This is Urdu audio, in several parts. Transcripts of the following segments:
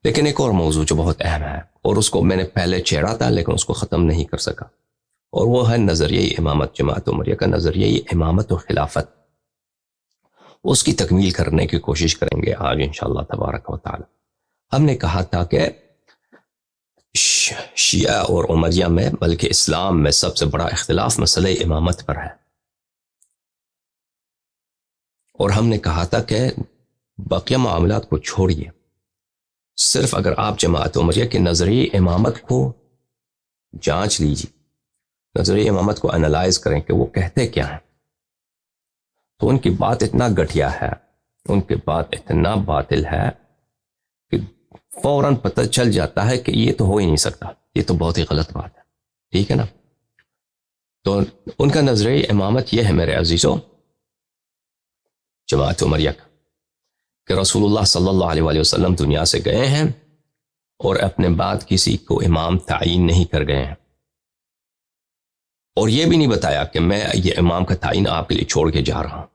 لیکن ایک اور موضوع جو بہت اہم ہے، اور اس کو میں نے پہلے چھیڑا تھا لیکن اس کو ختم نہیں کر سکا، اور وہ ہے نظریہ امامت، جماعت عمریہ کا نظریہ امامت و خلافت۔ اس کی تکمیل کرنے کی کوشش کریں گے آج انشاءاللہ تبارک و تعالی۔ ہم نے کہا تھا کہ شیعہ اور عمریہ میں، بلکہ اسلام میں سب سے بڑا اختلاف مسئلہ امامت پر ہے، اور ہم نے کہا تھا کہ باقی معاملات کو چھوڑیے، صرف اگر آپ جماعت عمریہ کے نظریہ امامت کو جانچ لیجیے، نظریہ امامت کو انالائز کریں کہ وہ کہتے کیا ہیں، تو ان کی بات اتنا گھٹیا ہے، ان کی بات اتنا باطل ہے کہ فوراً پتہ چل جاتا ہے کہ یہ تو ہو ہی نہیں سکتا، یہ تو بہت ہی غلط بات ہے، ٹھیک ہے نا۔ تو ان کا نظریہ امامت یہ ہے میرے عزیزوں، جماعت عمریہ کا، کہ رسول اللہ صلی اللہ علیہ وسلم دنیا سے گئے ہیں اور اپنے بعد کسی کو امام تعین نہیں کر گئے ہیں، اور یہ بھی نہیں بتایا کہ میں یہ امام کا تعین آپ کے لیے چھوڑ کے جا رہا ہوں،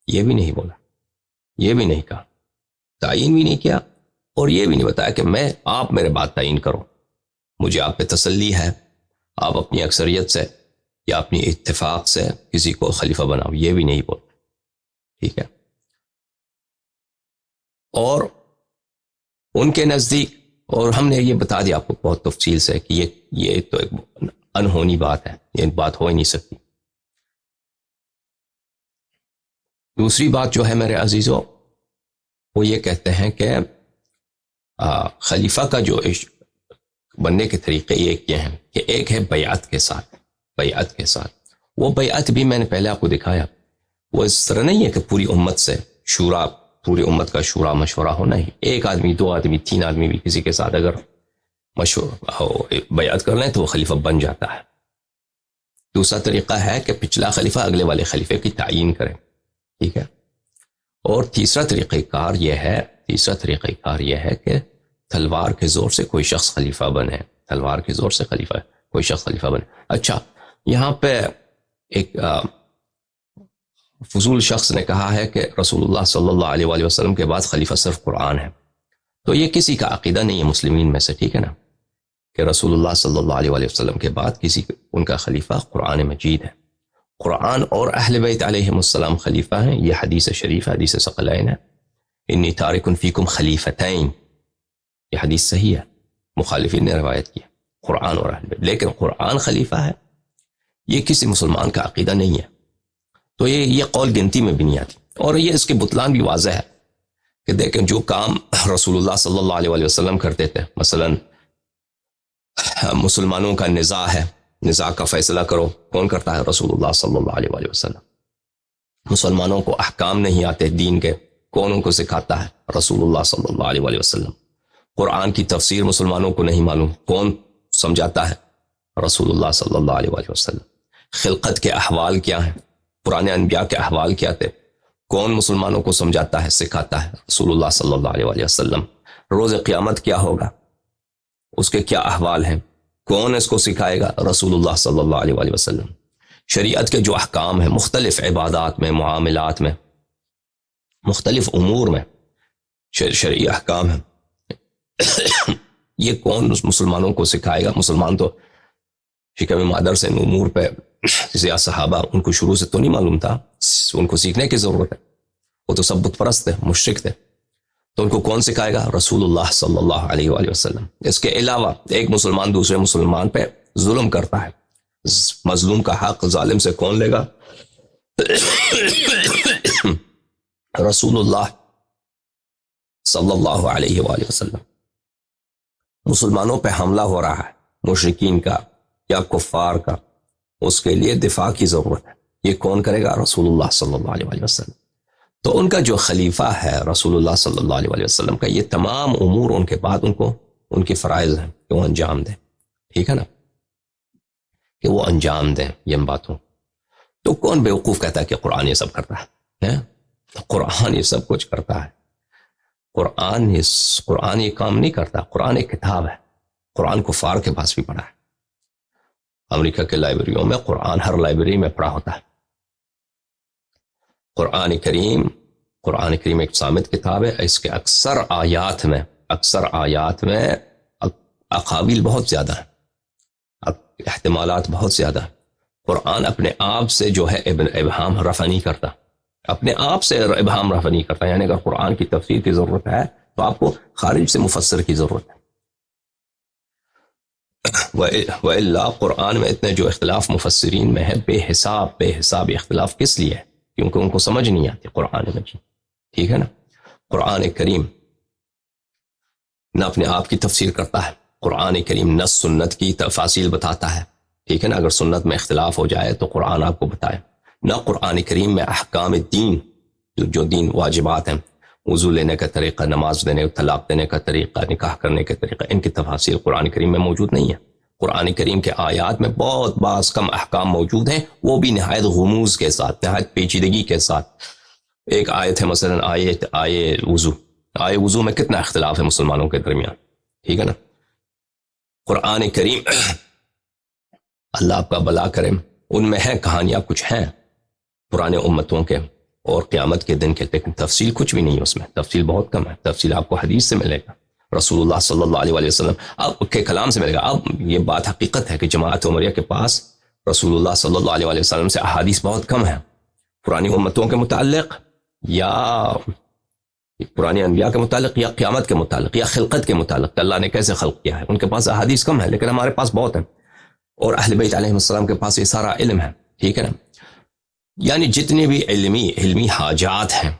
یہ بھی نہیں بولا، یہ بھی نہیں کہا، تعین بھی نہیں کیا، اور یہ بھی نہیں بتایا کہ آپ میرے بعد تعین کرو، مجھے آپ پہ تسلی ہے، آپ اپنی اکثریت سے یا اپنی اتفاق سے کسی کو خلیفہ بناؤ، یہ بھی نہیں بولا، ٹھیک ہے۔ اور ان کے نزدیک، اور ہم نے یہ بتا دیا آپ کو بہت تفصیل سے کہ یہ تو ایک انہونی بات ہے، یہ بات ہو ہی نہیں سکتی۔ دوسری بات جو ہے میرے عزیزوں، وہ یہ کہتے ہیں کہ خلیفہ کا جو بننے کے طریقے یہ ہیں کہ ایک ہے بیعت کے ساتھ، بیعت کے ساتھ، وہ بیعت بھی میں نے پہلے آپ کو دکھایا، وہ اس طرح نہیں ہے کہ پوری امت سے شورا، پوری امت کا شورا مشورہ ہونا ہی، ایک آدمی، دو آدمی، تین آدمی بھی کسی کے ساتھ اگر بیعت کر لیں تو وہ خلیفہ بن جاتا ہے۔ دوسرا طریقہ ہے کہ پچھلا خلیفہ اگلے والے خلیفے کی تعیین کرے، ٹھیک ہے۔ اور تیسرا طریقہ کار یہ ہے کہ تلوار کے زور سے کوئی شخص خلیفہ بنے، تلوار کے زور سے کوئی شخص خلیفہ بنے۔ اچھا، یہاں پہ ایک فضول شخص نے کہا ہے کہ رسول اللہ صلی اللہ علیہ وآلہ وسلم کے بعد خلیفہ صرف قرآن ہے، تو یہ کسی کا عقیدہ نہیں ہے مسلمین میں سے، ٹھیک ہے نا، کہ رسول اللہ صلی اللہ علیہ وآلہ وسلم کے بعد ان کا خلیفہ قرآن مجید ہے، قرآن اور اہل بیت علیہم السلام خلیفہ ہیں، یہ حدیث شریف، حدیث ثقلین ہے، انی تارک فیکم خلیفتین، یہ حدیث صحیح ہے، مخالفین نے روایت کی، قرآن اور اہل بیت، لیکن قرآن خلیفہ ہے، یہ کسی مسلمان کا عقیدہ نہیں ہے، تو یہ قول گنتی میں بھی نہیں آتی۔ اور یہ اس کے بطلان بھی واضح ہے کہ دیکھیں جو کام رسول اللہ صلی اللہ علیہ وآلہ وسلم کرتے تھے، مثلا مسلمانوں کا نزاع ہے، نزاع کا فیصلہ کرو، کون کرتا ہے؟ رسول اللہ صلی اللہ علیہ وآلہ وسلم۔ مسلمانوں کو احکام نہیں آتے دین کے، کون ان کو سکھاتا ہے؟ رسول اللہ صلی اللہ علیہ وآلہ وسلم۔ قرآن کی تفسیر مسلمانوں کو نہیں معلوم، کون سمجھاتا ہے؟ رسول اللہ صلی اللہ علیہ وآلہ وسلم۔ خلقت کے احوال کیا ہیں، پرانے انبیاء کے احوال کیا تھے، کون مسلمانوں کو سمجھاتا ہے، سکھاتا ہے؟ رسول اللہ صلی اللہ علیہ وآلہ وسلم۔ روز قیامت کیا ہوگا، اس کے کیا احوال ہیں، کون اس کو سکھائے گا؟ رسول اللہ صلی اللہ علیہ وآلہ وسلم۔ شریعت کے جو احکام ہیں، مختلف عبادات میں، معاملات میں، مختلف امور میں شرعی احکام ہیں، یہ کون مسلمانوں کو سکھائے گا؟ مسلمان تو شکم مادر سے امور پہ، جیسے صحابہ، ان کو شروع سے تو نہیں معلوم تھا، ان کو سیکھنے کی ضرورت ہے، وہ تو سب بت پرست تھے، مشرک تھے، تو ان کو کون سکھائے گا؟ رسول اللہ صلی اللہ علیہ وآلہ وسلم۔ اس کے علاوہ ایک مسلمان دوسرے مسلمان پہ ظلم کرتا ہے، مظلوم کا حق ظالم سے کون لے گا؟ رسول اللہ صلی اللہ علیہ وآلہ وسلم۔ مسلمانوں پہ حملہ ہو رہا ہے، مشرکین کا یا کفار کا، اس کے لیے دفاع کی ضرورت ہے، یہ کون کرے گا؟ رسول اللہ صلی اللہ علیہ وآلہ وسلم۔ تو ان کا جو خلیفہ ہے رسول اللہ صلی اللہ علیہ وآلہ وسلم کا، یہ تمام امور ان کے بعد ان کے فرائض ہیں کہ وہ انجام دیں، ٹھیک ہے نا، کہ وہ انجام دیں یہ باتوں۔ تو کون بیوقوف کہتا ہے کہ قرآن یہ سب کرتا ہے؟ قرآن یہ سب کچھ کرتا ہے، قرآن یہ کام نہیں کرتا، قرآن ایک کتاب ہے، قرآن کفار کے پاس بھی پڑھا ہے، امریکہ کے لائبریریوں میں قرآن ہر لائبریری میں پڑھا ہوتا ہے۔ قرآن کریم ایک صامت کتاب ہے، اس کے اکثر اکثر آیات میں اقاویل بہت زیادہ ہیں، احتمالات بہت زیادہ ہیں۔ قرآن اپنے آپ سے جو ہے ابہام رفع نہیں کرتا، اپنے آپ سے ابہام رفع نہیں کرتا، یعنی اگر قرآن کی تفسیر کی ضرورت ہے تو آپ کو خارج سے مفسر کی ضرورت ہے۔ وَإِلَّا قرآن میں اتنے جو اختلاف مفسرین میں ہے بے حساب اختلاف کس لیے ہے؟ کیونکہ ان کو سمجھ نہیں آتی قرآن مجید، ٹھیک ہے نا۔ قرآن کریم نہ اپنے آپ کی تفسیر کرتا ہے، قرآن کریم نہ سنت کی تفاصیل بتاتا ہے، ٹھیک ہے نا۔ اگر سنت میں اختلاف ہو جائے تو قرآن آپ کو بتائے، نہ قرآن کریم میں احکام دین جو دین واجبات ہیں، وضو لینے کا طریقہ، نماز دینے، طلاق دینے کا طریقہ، نکاح کرنے کا طریقہ، ان کی تفاصیل قرآن کریم میں موجود نہیں ہے۔ قرآن کریم کے آیات میں بہت بعض کم احکام موجود ہیں، وہ بھی نہایت غموض کے ساتھ، نہایت پیچیدگی کے ساتھ۔ ایک آیت ہے مثلا آیے وضو میں کتنا اختلاف ہے مسلمانوں کے درمیان، ٹھیک ہے نا۔ قرآن کریم اللہ آپ کا بلا کرے، ان میں ہے کہانیاں کچھ ہیں پرانے امتوں کے اور قیامت کے دن کے، لیکن تفصیل کچھ بھی نہیں ہے اس میں، تفصیل بہت کم ہے۔ تفصیل آپ کو حدیث سے ملے گا، رسول اللہ صلی اللہ علیہ وسلم اب کے کلام سے ملے گا۔ اب یہ بات حقیقت ہے کہ جماعت عمریہ کے پاس رسول اللہ صلی اللہ علیہ وسلم سے احادیث بہت کم ہیں، پرانی امتوں کے متعلق یا پرانے انبیاء کے متعلق یا قیامت کے متعلق یا خلقت کے متعلق، اللہ نے کیسے خلق کیا ہے، ان کے پاس احادیث کم ہے، لیکن ہمارے پاس بہت ہیں، اور اہل بیت علیہ السلام کے پاس یہ سارا علم ہے، ٹھیک ہے نا۔ یعنی جتنے بھی علمی حاجات ہیں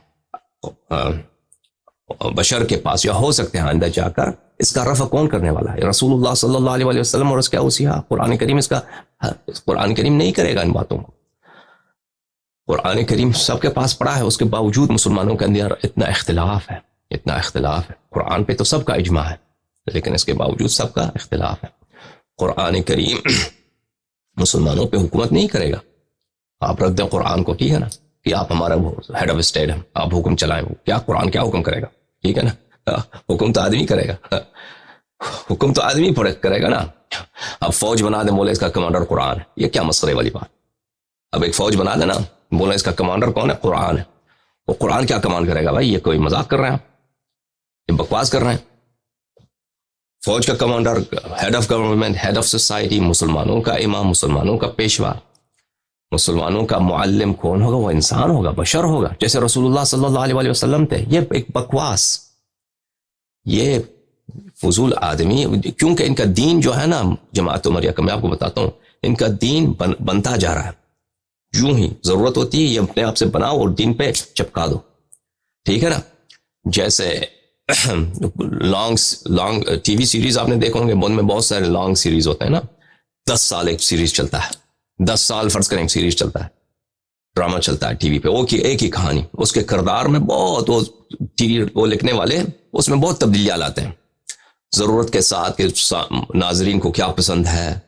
بشر کے پاس، یا ہو سکتے ہیں آئندہ جا کر، اس کا رفع کون کرنے والا ہے؟ رسول اللہ صلی اللہ علیہ وسلم اور اس کے اوصیاء۔ قرآن کریم نہیں کرے گا ان باتوں کو۔ قرآن کریم سب کے پاس پڑا ہے، اس کے باوجود مسلمانوں کے اندر اتنا اختلاف ہے۔ قرآن پہ تو سب کا اجماع ہے، لیکن اس کے باوجود سب کا اختلاف ہے۔ قرآن کریم مسلمانوں پہ حکومت نہیں کرے گا۔ آپ رکھ دیں قرآن کو، ٹھیک ہے نا، کہ آپ ہمارا ہیڈ آف اسٹیٹ ہیں، آپ حکم چلائیں، کیا قرآن کیا حکم کرے گا، ٹھیک ہے نا۔ حکم تو آدمی کرے گا، حکم تو آدمی کرے گا نا۔ اب فوج بنا دیں، بولے اس کا کمانڈر قرآن ہے، یہ کیا مسخرے والی بات۔ اب ایک فوج بنا دینا، بولے اس کا کمانڈر کون ہے؟ قرآن ہے۔ وہ قرآن کیا کمانڈ کرے گا؟ بھائی یہ کوئی مذاق کر رہے ہیں آپ، یہ بکواس کر رہے ہیں۔ فوج کا commander, head of government, head of society, مسلمانوں کا امام، مسلمانوں کا پیشوا، مسلمانوں کا معلم کون ہوگا؟ وہ انسان ہوگا، بشر ہوگا، جیسے رسول اللہ صلی اللہ علیہ وسلم تھے۔ یہ ایک بکواس، یہ فضول آدمی، کیونکہ ان کا دین جو ہے نا جماعت عمریہ کا، میں آپ کو بتاتا ہوں، ان کا دین بنتا جا رہا ہے، یوں ہی ضرورت ہوتی ہے یہ اپنے آپ سے بناؤ اور دین پہ چپکا دو، ٹھیک ہے نا۔ جیسے لانگ ٹی وی سیریز آپ نے دیکھو گے، ان میں بہت سارے لانگ سیریز ہوتے ہیں نا، 10 سال ایک سیریز چلتا ہے، 10 سال فرض کریں ایک سیریز چلتا ہے، ڈرامہ چلتا ہے ٹی وی پہ، وہ ایک ہی کہانی، اس کے کردار میں بہت، وہ لکھنے والے اس میں بہت تبدیلیاں لاتے ہیں ضرورت کے ساتھ، کہ ناظرین کو کیا پسند ہے،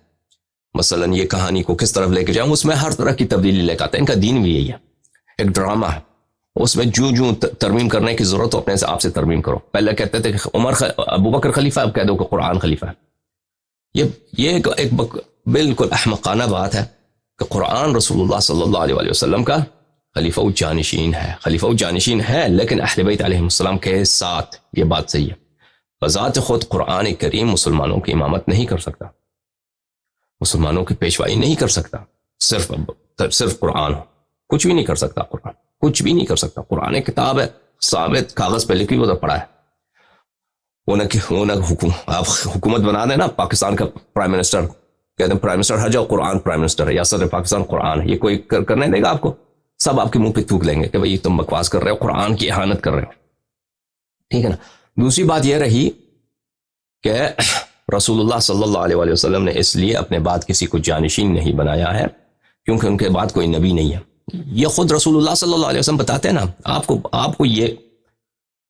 مثلا یہ کہانی کو کس طرف لے کے جائیں، اس میں ہر طرح کی تبدیلی لے کے آتے ہیں۔ ان کا دین بھی یہی ہے، ایک ڈرامہ ہے، اس میں جو ترمیم کرنے کی ضرورت ہو اپنے سے آپ سے ترمیم کرو۔ پہلے کہتے تھے کہ ابو بکر خلیفہ، اب کہہ دو کہ قرآن خلیفہ ہے۔ یہ ایک بالکل احمقانہ بات ہے کہ قرآن رسول اللہ صلی اللہ علیہ وسلم کا خلیفہ جانشین ہے، خلیفہ جانشین ہے، لیکن اہل بیت علیہ السلام کے ساتھ یہ بات صحیح ہے۔ بذات خود قرآن کریم مسلمانوں کی امامت نہیں کر سکتا، مسلمانوں کی پیشوائی نہیں کر سکتا، صرف قرآن ہو، کچھ بھی نہیں کر سکتا، قرآن کچھ بھی نہیں کر سکتا۔ قرآن کتاب ہے، ثابت کاغذ پہ لکھی ہوئی پڑا ہے، آپ حکومت بنا دیں نا، پاکستان کا پرائم منسٹر کہتے ہیں پرائم منسٹر ہر جاؤ قرآن پرائم منسٹر ہے، یا صدر پاکستان قرآن ہے، یہ کوئی کرنے دے گا آپ کو؟ سب آپ کے منہ پہ تھوک لیں گے کہ بھئی تم بکواس کر رہے ہو، قرآن کی اہانت کر رہے ہو، ٹھیک ہے نا۔ دوسری بات یہ رہی کہ رسول اللہ صلی اللہ علیہ وسلم نے اس لیے اپنے بعد کسی کو جانشین نہیں بنایا ہے کیونکہ ان کے بعد کوئی نبی نہیں ہے۔ یہ خود رسول اللہ صلی اللہ علیہ وسلم بتاتے ہیں نا، آپ کو یہ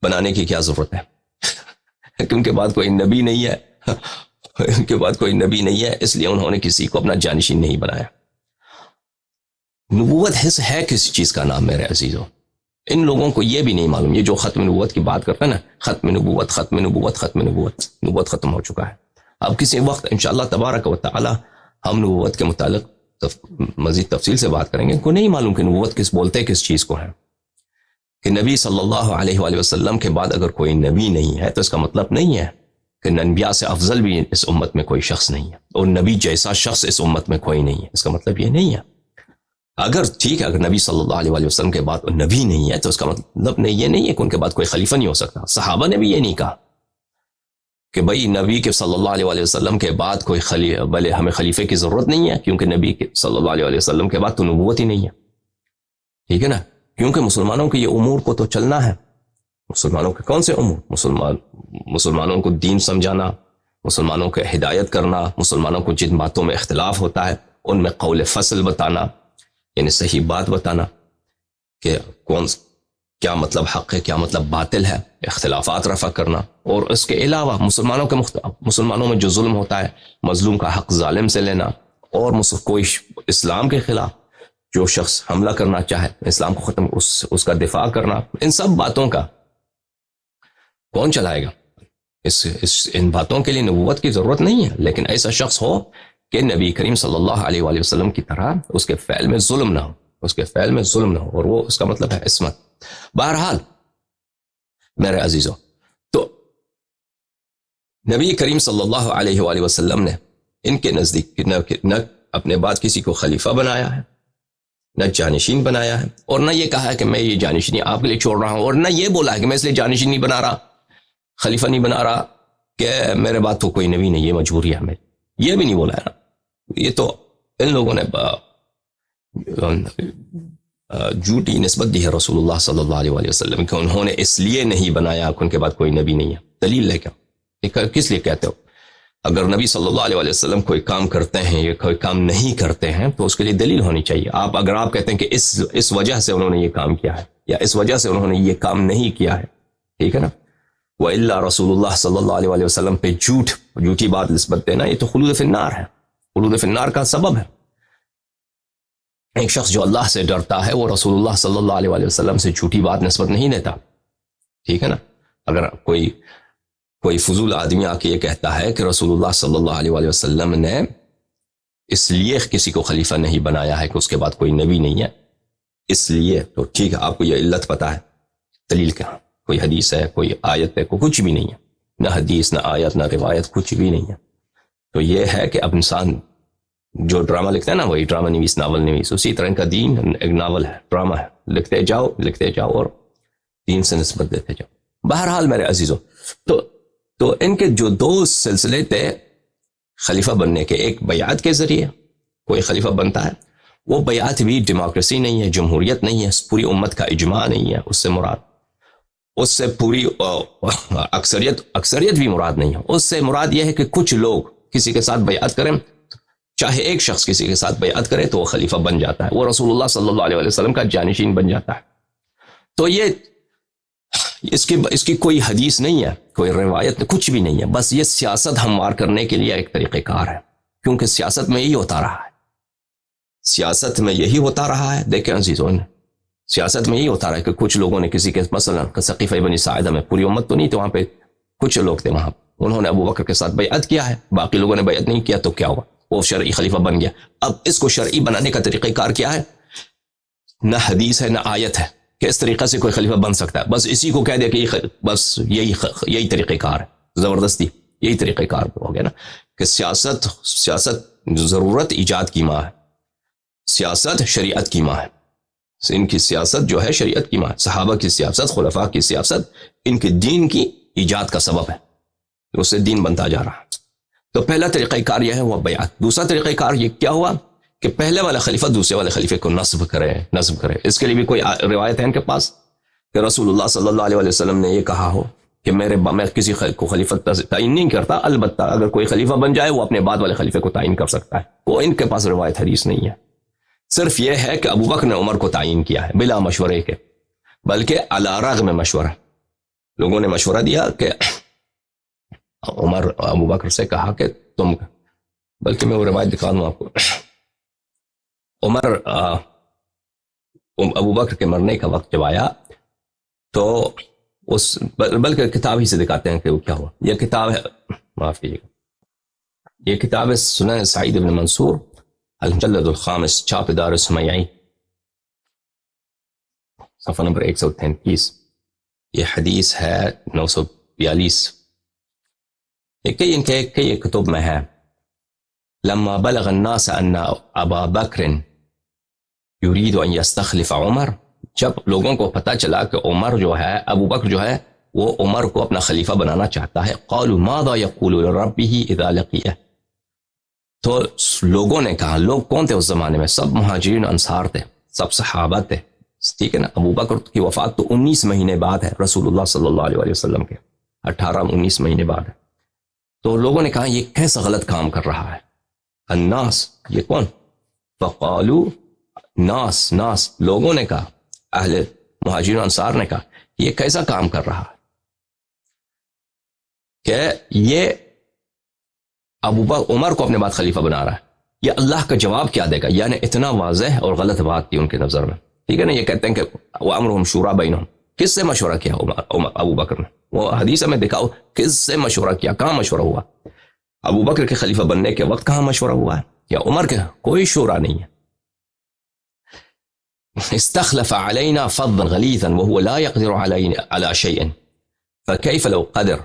بنانے کی کیا ضرورت ہے کہ ان کے بعد کوئی نبی نہیں ہے، ان کے بعد کوئی نبی نہیں ہے، اس لیے انہوں نے کسی کو اپنا جانشین نہیں بنایا۔ نبوت ہے کس چیز کا نام میرے عزیزوں؟ ان لوگوں کو یہ بھی نہیں معلوم، یہ جو ختم نبوت کی بات کرتا ہے نا، ختم نبوت ختم نبوت ختم نبوت، نبوت ختم ہو چکا ہے۔ اب کسی وقت انشاءاللہ تبارک و تعالی ہم نبوت کے متعلق مزید تفصیل سے بات کریں گے۔ ان کو نہیں معلوم کہ نبوت کس بولتے کس چیز کو ہے، کہ نبی صلی اللہ علیہ وآلہ وسلم کے بعد اگر کوئی نبی نہیں ہے تو اس کا مطلب نہیں ہے کہ انبیاء سے افضل بھی اس امت میں کوئی شخص نہیں ہے اور نبی جیسا شخص اس امت میں کوئی نہیں ہے. اس کا مطلب یہ نہیں ہے. اگر ٹھیک ہے، اگر نبی صلی اللہ علیہ وآلہ وسلم کے بعد نبی نہیں ہے تو اس کا مطلب یہ نہیں ہے کہ ان کے بعد کوئی خلیفہ نہیں ہو سکتا. صحابہ نے بھی یہ نہیں کہا کہ بھئی نبی کے صلی اللہ علیہ وآلہ وسلم کے بعد کوئی خلیفہ، بلے ہمیں خلیفے کی ضرورت نہیں ہے کیونکہ نبی کے صلی اللہ علیہ وآلہ وسلم کے بعد تو نبوت ہی نہیں ہے. ٹھیک ہے نا، کیونکہ مسلمانوں کے یہ امور کو تو چلنا ہے. مسلمانوں کے کون سے امور؟ مسلمانوں کو دین سمجھانا، مسلمانوں کو ہدایت کرنا، مسلمانوں کو جن باتوں میں اختلاف ہوتا ہے ان میں قول فصل بتانا، یعنی صحیح بات بتانا کہ کیا مطلب حق ہے، کیا مطلب باطل ہے، اختلافات رفع کرنا. اور اس کے علاوہ مسلمانوں میں جو ظلم ہوتا ہے، مظلوم کا حق ظالم سے لینا، اور کوئی اسلام کے خلاف جو شخص حملہ کرنا چاہے، اسلام کو ختم اس کا دفاع کرنا، ان سب باتوں کا کون چلائے گا؟ ان باتوں کے لیے نبوت کی ضرورت نہیں ہے. لیکن ایسا شخص ہو کہ نبی کریم صلی اللہ علیہ وآلہ وسلم کی طرح اس کے فعل میں ظلم نہ ہو، اس کے فعل میں ظلم نہ ہو، اور وہ اس کا مطلب ہے عصمت. بہرحال میرے عزیزوں، تو نبی کریم صلی اللہ علیہ وآلہ وسلم نے ان کے نزدیک نہ اپنے بعد کسی کو خلیفہ بنایا ہے، نہ جانشین بنایا ہے، اور نہ یہ کہا ہے کہ میں یہ جانشینی آپ کے لیے چھوڑ رہا ہوں، اور نہ یہ بولا ہے کہ میں اس لیے جانشین نہیں بنا رہا، خلیفہ نہیں بنا رہا کہ میرے بعد تو کوئی نبی نہیں، یہ مجبوری ہے ہمیں. یہ بھی نہیں بولا ہے نا. یہ تو ان لوگوں نے جھوٹی نسبت دی ہے رسول اللہ صلی اللہ علیہ وآلہ وسلم کہ انہوں نے اس لیے نہیں بنایا کہ ان کے بعد کوئی نبی نہیں ہے. دلیل لے کیا؟ کس لیے کہتے ہو؟ اگر نبی صلی اللہ علیہ وآلہ وسلم کوئی کام کرتے ہیں یا کوئی کام نہیں کرتے ہیں تو اس کے لیے دلیل ہونی چاہیے. اگر آپ کہتے ہیں کہ اس وجہ سے انہوں نے یہ کام کیا ہے یا اس وجہ سے انہوں نے یہ کام نہیں کیا ہے، ٹھیک ہے نا. وَإِلَّا رسول اللہ صلی اللہ علیہ وآلہ وسلم پہ جھوٹی بات نسبت دینا، یہ تو خلود فی النار ہے، خلود فی النار کا سبب ہے. ایک شخص جو اللہ سے ڈرتا ہے وہ رسول اللہ صلی اللہ علیہ وآلہ وسلم سے جھوٹی بات نسبت نہیں دیتا. ٹھیک ہے نا. اگر کوئی فضول آدمی آ کے یہ کہتا ہے کہ رسول اللہ صلی اللہ علیہ وآلہ وسلم نے اس لیے کسی کو خلیفہ نہیں بنایا ہے کہ اس کے بعد کوئی نبی نہیں ہے، اس لیے، تو ٹھیک ہے، آپ کو یہ علت پتا ہے، دلیل کیا؟ کوئی حدیث ہے، کوئی آیت ہے، کچھ بھی نہیں ہے. نہ حدیث، نہ آیت، نہ روایت، کچھ بھی نہیں ہے. تو یہ ہے کہ اب انسان جو ڈرامہ لکھتا ہے نا، وہی ڈرامہ نویس، ناول نویس، اسی طرح ان کا دین ایک ناول ہے، ڈرامہ ہے، لکھتے جاؤ اور دین سے نسبت دیتے جاؤ. بہرحال میرے عزیزوں، تو ان کے جو دو سلسلے تھے خلیفہ بننے کے، ایک بیعت کے ذریعے کوئی خلیفہ بنتا ہے، وہ بیعت بھی ڈیموکریسی نہیں ہے، جمہوریت نہیں ہے، پوری امت کا اجماع نہیں ہے اس سے مراد، اس سے پوری اکثریت بھی مراد نہیں ہے. اس سے مراد یہ ہے کہ کچھ لوگ کسی کے ساتھ بیعت کریں، چاہے ایک شخص کسی کے ساتھ بیعت کرے تو وہ خلیفہ بن جاتا ہے، وہ رسول اللہ صلی اللہ علیہ وسلم کا جانشین بن جاتا ہے. تو یہ اس کی کوئی حدیث نہیں ہے، کوئی روایت، کچھ بھی نہیں ہے. بس یہ سیاست ہموار کرنے کے لیے ایک طریقہ کار ہے، کیونکہ سیاست میں یہی ہوتا رہا ہے. سیاست میں یہی ہوتا رہا ہے. دیکھیں عزیزوں، سیاست میں یہی ہوتا رہا ہے کہ کچھ لوگوں نے کسی کے، مثلا سقیفہ بنی ساعدہ میں پوری امت تو نہیں تھی، وہاں پہ کچھ لوگ تھے، وہاں انہوں نے ابو بکر کے ساتھ بیعت کیا ہے، باقی لوگوں نے بیعت نہیں کیا، تو کیا ہوا؟ وہ شرعی خلیفہ بن گیا. اب اس کو شرعی بنانے کا طریقہ کار کیا ہے؟ نہ حدیث ہے، نہ آیت ہے کہ اس طریقہ سے کوئی خلیفہ بن سکتا ہے. بس اسی کو کہہ دیا کہ بس یہی طریقہ کار ہے، زبردستی یہی طریقہ کار ہو گیا نا. کہ سیاست ضرورت ایجاد کی ماں ہے، سیاست شریعت کی ماں ہے. ان کی سیاست جو ہے شریعت کی ماں ہے. صحابہ کی سیاست، خلفاء کی سیاست ان کے دین کی ایجاد کا سبب ہے، اس سے دین بنتا جا رہا ہے. تو پہلا طریقہ کار یہ ہے وہ بیعت. دوسرا طریقہ کار یہ کیا ہوا کہ پہلے والا خلیفہ دوسرے والے خلیفے کو نصب کرے. اس کے لیے بھی کوئی روایت ہے ان کے پاس کہ رسول اللہ صلی اللہ علیہ وسلم نے یہ کہا ہو کہ میں کسی کو خلیفہ تعین نہیں کرتا، البتہ اگر کوئی خلیفہ بن جائے وہ اپنے بعد والے خلیفے کو تعین کر سکتا ہے. وہ ان کے پاس روایت حدیث نہیں ہے. صرف یہ ہے کہ ابو بکر نے عمر کو تعین کیا ہے بلا مشورے کے، بلکہ علی رغم مشورہ. لوگوں نے مشورہ دیا کہ عمر ابو بکر سے کہا کہ تم، بلکہ میں وہ روایت دکھا دوں آپ کو. عمر ابو بکر کے مرنے کا وقت جب آیا تو بلکہ کتاب ہی سے دکھاتے ہیں کہ وہ کیا ہوا. یہ کتاب ہے، معاف کیجیے گا، یہ کتاب ہے سنن سعید بن منصور المجلد الخامس، چھاپ دار سمیعی، صفحہ نمبر 133. یہ حدیث ہے 942. کئی کتب میں ہے. لما بلغ الناس ان ابا بکر یرید ان یستخلف عمر، جب لوگوں کو پتہ چلا کہ عمر جو ہے، ابو بکر جو ہے، وہ عمر کو اپنا خلیفہ بنانا چاہتا ہے. قالوا ماذا يقول لربه اذا لقيه، تو لوگوں نے کہا، لوگ کون تھے اس زمانے میں؟ سب مہاجرین انصار تھے، سب صحابہ تھے، ٹھیک ہے نا. ابو بکر کی وفات تو 19 مہینے بعد ہے رسول اللہ صلی اللہ علیہ وسلم کے، 18-19 مہینے بعد ہے. تو لوگوں نے کہا یہ کیسا غلط کام کر رہا ہے. الناس، یہ کون؟ فقالو، ناس لوگوں نے کہا، اہل مہاجرین انصار نے کہا یہ کیسا کام کر رہا ہے کہ یہ ابو بکر عمر کو اپنے بعد خلیفہ بنا رہا ہے. یہ اللہ کا جواب کیا دے گا؟ یعنی اتنا واضح اور غلط بات تھی ان کے نظر میں، ٹھیک ہے نا. یہ کہتے ہیں کہ وَأَمْرُهُمْ شُورَىٰ بَيْنَهُمْ، کس سے مشورہ کیا ابو بکر نے؟ وہ حدیث میں دکھاؤ کس سے مشورہ کیا، کہاں مشورہ ہوا؟ ابو بکر کے خلیفہ بننے کے وقت کہاں مشورہ ہوا ہے؟ یا عمر کے؟ کوئی شورا نہیں ہے. استخلف علينا فظا غليظا وهو لا يقدر على شيء فكيف لو قدر.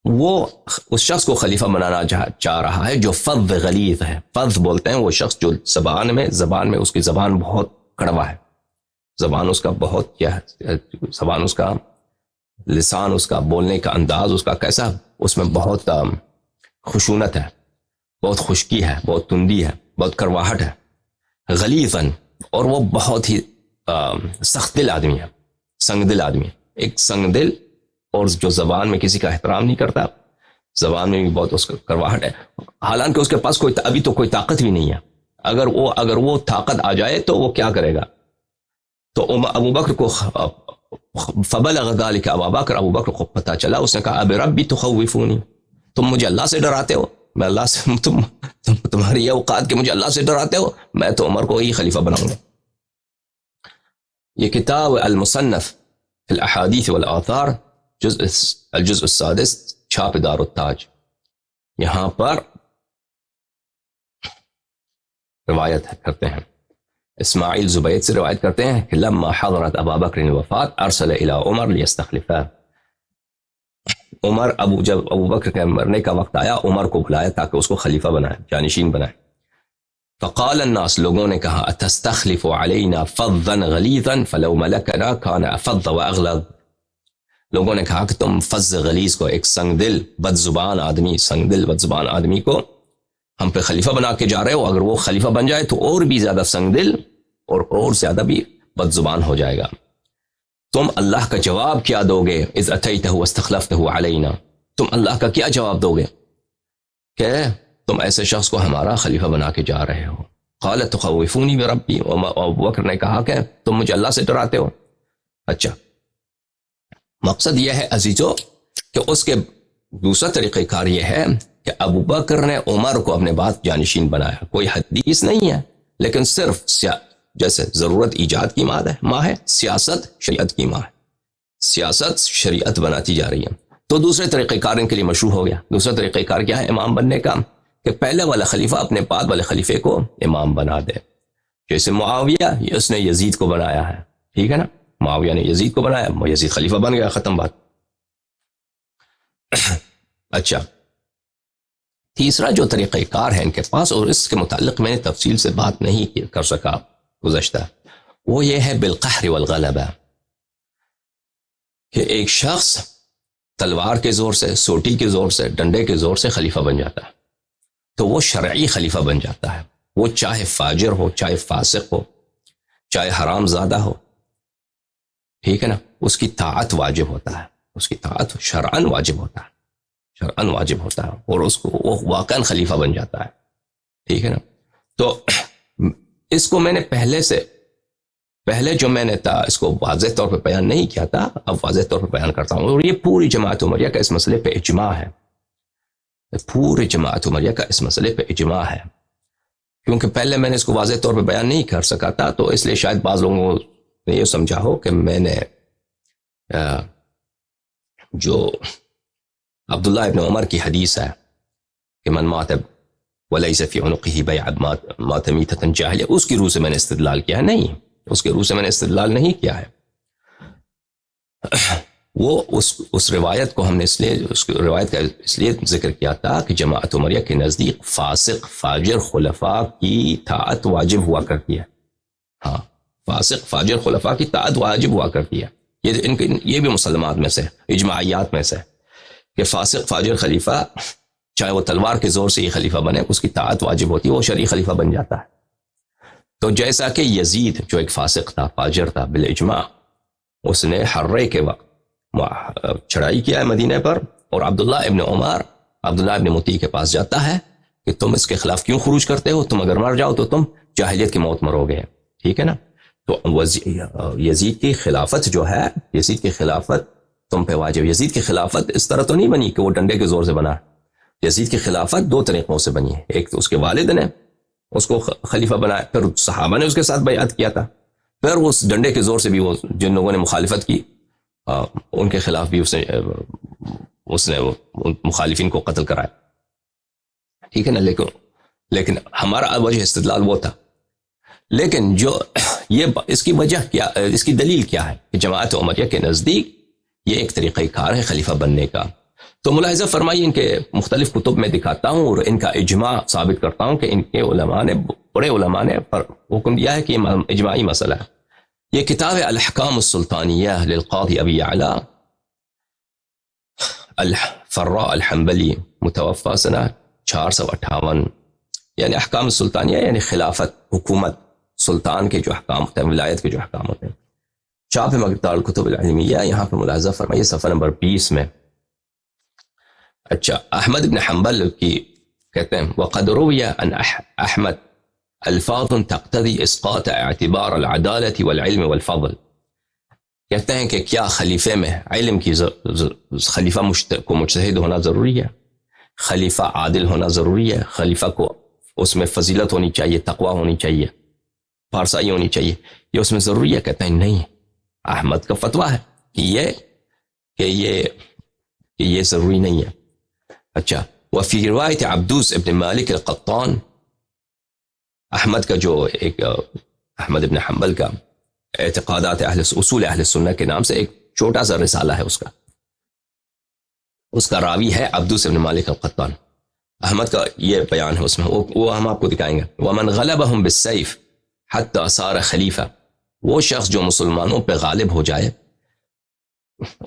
وہ اس شخص کو خلیفہ بنانا چاہ رہا ہے جو فظ غلیظ ہے. فظ بولتے ہیں وہ شخص جو زبان میں اس کی زبان بہت کڑوا ہے، زبان اس کا بہت کیا ہے، زبان اس کا، لسان اس کا، بولنے کا انداز اس کا کیسا، اس میں بہت خشونت ہے، بہت خشکی ہے، بہت تندی ہے، بہت کرواہٹ ہے. غلیظاً، اور وہ بہت ہی سخت دل آدمی ہے، سنگ دل آدمی ہے. ایک سنگ دل اور جو زبان میں کسی کا احترام نہیں کرتا، زبان میں بھی بہت اس کا کرواہٹ ہے. حالانکہ اس کے پاس ابھی تو کوئی طاقت بھی نہیں ہے. اگر وہ طاقت آ جائے تو وہ کیا کرے گا؟ تو ابو بکر کو فبلغ ذلك ابو بکر کو پتہ چلا، اس نے کہا اب ربی تخوفونی، تم مجھے اللہ سے ڈراتے ہو، میں اللہ سے، تمہاری یہ اوقات کہ مجھے اللہ سے ڈراتے ہو، میں تو عمر کو ہی خلیفہ بناؤں گا. یہ کتاب المصنف فی الاحادیث والآثار، الجزء السادس، چھاپ دار التاج، یہاں پر روایت کرتے ہیں، اسماعیل زبید سے روایت کرتے ہیں کہ لما حضرت ابا بکر الوفات ارسل الى عمر لیستخلفہ، جب ابو بکر کے مرنے کا وقت آیا، عمر کو بلایا تاکہ اس کو خلیفہ بنائے، جانشین بنائے. فقال الناس، لوگوں نے کہا اتستخلف علینا فظا غلیظا فلو ملکنا کان افظ واغلظ. لوگوں نے کہا کہ تم فظ غلیظ کو، ایک سنگ دل بد زبان آدمی کو ہم پہ خلیفہ بنا کے جا رہے ہو، اگر وہ خلیفہ بن جائے تو اور بھی زیادہ سنگ دل اور زیادہ بھی بد زبان ہو جائے گا. تم اللہ کا جواب کیا دو گے؟ اذ اتیتہ واستخلفتہ علینا، تم اللہ کا کیا جواب دو گے کہ تم ایسے شخص کو ہمارا خلیفہ بنا کے جا رہے ہو؟ قال تخوفونی بربی، ابو بکر نے کہا کہ تم مجھے اللہ سے ڈراتے ہو. اچھا، مقصد یہ ہے عزیزو کہ اس کے دوسرا طریقہ کار یہ ہے کہ ابو بکر نے عمر کو اپنے بعد جانشین بنایا. کوئی حدیث نہیں ہے، لیکن صرف جیسے ضرورت ایجاد کی ماں ہے، سیاست شریعت کی ماں ہے، سیاست شریعت بناتی جا رہی ہے. تو دوسرے طریقہ کار ان کے لیے مشروع ہو گیا. دوسرا طریقہ کار کیا ہے امام بننے کا؟ کہ پہلے والا خلیفہ اپنے بعد والے خلیفے کو امام بنا دے. جیسے معاویہ، اس نے یزید کو بنایا ہے، ٹھیک ہے نا، معاویہ نے یزید کو بنایا، یزید خلیفہ بن گیا، ختم بات. اچھا، تیسرا جو طریقہ کار ہے ان کے پاس، اور اس کے متعلق میں نے تفصیل سے بات نہیں کر سکا گزشتہ، وہ یہ ہے بالقہر والغلبہ، کہ ایک شخص تلوار کے زور سے، سوٹی کے زور سے، ڈنڈے کے زور سے خلیفہ بن جاتا ہے، تو وہ شرعی خلیفہ بن جاتا ہے. وہ چاہے فاجر ہو، چاہے فاسق ہو، چاہے حرام زادہ ہو، ٹھیک ہے نا، اس کی طاعت واجب ہوتا ہے، اس کی طاعت شرعاً واجب ہوتا ہے، شرعاً واجب ہوتا ہے، اور اس کو وہ واقعاً خلیفہ بن جاتا ہے، ٹھیک ہے نا. تو اس کو میں نے پہلے جو میں نے تھا اس کو واضح طور پہ بیان نہیں کیا تھا، اب واضح طور پہ بیان کرتا ہوں. اور یہ پوری جماعت عمریہ کا اس مسئلے پہ اجماع ہے، پوری جماعت عمریہ کا اس مسئلے پہ اجماع ہے. کیونکہ پہلے میں نے اس کو واضح طور پہ بیان نہیں کر سکا تھا، تو اس لیے شاید بعض لوگوں نے یہ سمجھا ہو کہ میں نے جو عبداللہ ابن عمر کی حدیث ہے کہ من مات وَلَيْسَ فِي عُنُقِهِ بَيْعَ مَاتَمِيتَةً جَاهِلِيَّةً، اس کی روح سے میں نے استدلال کیا ہے؟ نہیں، اس کی روح سے میں نے استدلال نہیں کیا ہے. وہ اس روایت کو ہم نے اس لیے اس روایت کا اس لیے ذکر کیا تھا کہ جماعت عمریہ کے نزدیک فاسق فاجر خلفاء کی طاعت واجب ہوا کرتی ہے. ہاں، فاسق فاجر خلفاء کی طاعت واجب ہوا کرتی ہے. یہ بھی مسلمات میں سے اجماعیات میں سے کہ فاسق فاجر خلیفہ چاہے وہ تلوار کے زور سے ہی خلیفہ بنے اس کی طاعت واجب ہوتی ہے، وہ شرعی خلیفہ بن جاتا ہے. تو جیسا کہ یزید جو ایک فاسق تھا فاجر تھا بالاجماع، اس نے حرے کے وقت چڑھائی کیا ہے مدینہ پر، اور عبداللہ ابن عمر عبداللہ ابن مطیع کے پاس جاتا ہے کہ تم اس کے خلاف کیوں خروج کرتے ہو؟ تم اگر مر جاؤ تو تم جاہلیت کی موت مرو گے. ٹھیک ہے نا؟ تو یزید کی خلافت جو ہے، یزید کی خلافت تم پہ واجب. یزید کی خلافت اس طرح تو نہیں بنی کہ وہ ڈنڈے کے زور سے بنا. یزید کی خلافت دو طریقوں سے بنی ہے. ایک تو اس کے والد نے اس کو خلیفہ بنایا، پھر صحابہ نے اس کے ساتھ بیعت کیا تھا، پھر اس ڈنڈے کے زور سے بھی وہ جن لوگوں نے مخالفت کی ان کے خلاف بھی اس نے مخالفین کو قتل کرایا. ٹھیک ہے نا؟ لیکن ہمارا وجہ استدلال وہ تھا. لیکن جو یہ اس کی وجہ کیا، اس کی دلیل کیا ہے کہ جماعت عمریہ کے نزدیک یہ ایک طریقہ کار ہے خلیفہ بننے کا. تو ملاحظہ فرمائیے، ان کے مختلف کتب میں دکھاتا ہوں اور ان کا اجماع ثابت کرتا ہوں کہ ان کے علماء نے، بڑے علماء نے حکم دیا ہے کہ یہ اجماعی مسئلہ ہے. یہ کتاب الاحکام السلطانیہ للقاضی ابی اعلی الفراء الحنبلی، متوفى سنہ 458. یعنی احکام السلطانیہ یعنی خلافت، حکومت، سلطان کے جو احکام ہوتے ہیں، ولایت کے جو احکام ہوتے ہیں. چھاپ مقدار الکتب العلمیہ، یہاں پہ ملاحظہ فرمائیے صفحہ نمبر 20 میں. اچھا، احمد بن حنبل کی کہتے ہیں وقد روی عن احمد الفاظ تقتضی اسقاط اعتبار العدالة والعلم والفضل. کہتے ہیں کہ کیا خلیفے میں علم کی خلیفہ کو مجتہد ہونا ضروری ہے، خلیفہ عادل ہونا ضروری ہے، خلیفہ کو اس میں فضیلت ہونی چاہیے، تقوی ہونی چاہیے، پارسائی ہونی چاہیے، یہ اس میں ضروری ہے؟ کہتے ہیں نہیں، احمد کا فتویٰ ہے کہ یہ ضروری نہیں ہے. اچھا، وفی روایت عبدوس ابن مالک القطان، احمد کا جو ایک احمد ابن حنبل کا اعتقادات اصول اہل سنہ کے نام سے ایک چھوٹا سا رسالہ ہے، اس کا راوی ہے عبدوس ابن مالک القطان. احمد کا یہ بیان ہے اس میں، وہ ہم آپ کو دکھائیں گے. ومن غلبهم بالسیف حتی صار خلیفہ، وہ شخص جو مسلمانوں پہ غالب ہو جائے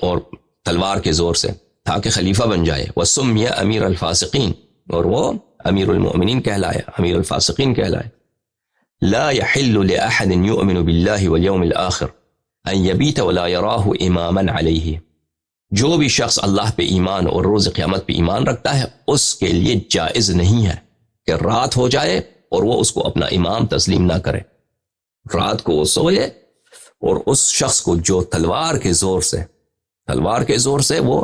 اور تلوار کے زور سے تاکہ خلیفہ بن جائے. وسمی امیر الفاسقین، اور وہ امیر المؤمنین کہلائے، امیر الفاسقین کہلائے. لا يحل لأحد يؤمن بالله واليوم الآخر ان يبيت ولا يراه اماما علیہ، جو بھی شخص اللہ پہ ایمان اور روز قیامت پہ ایمان رکھتا ہے اس کے لیے جائز نہیں ہے کہ رات ہو جائے اور وہ اس کو اپنا امام تسلیم نہ کرے. رات کو وہ سوئے اور اس شخص کو جو تلوار کے زور سے وہ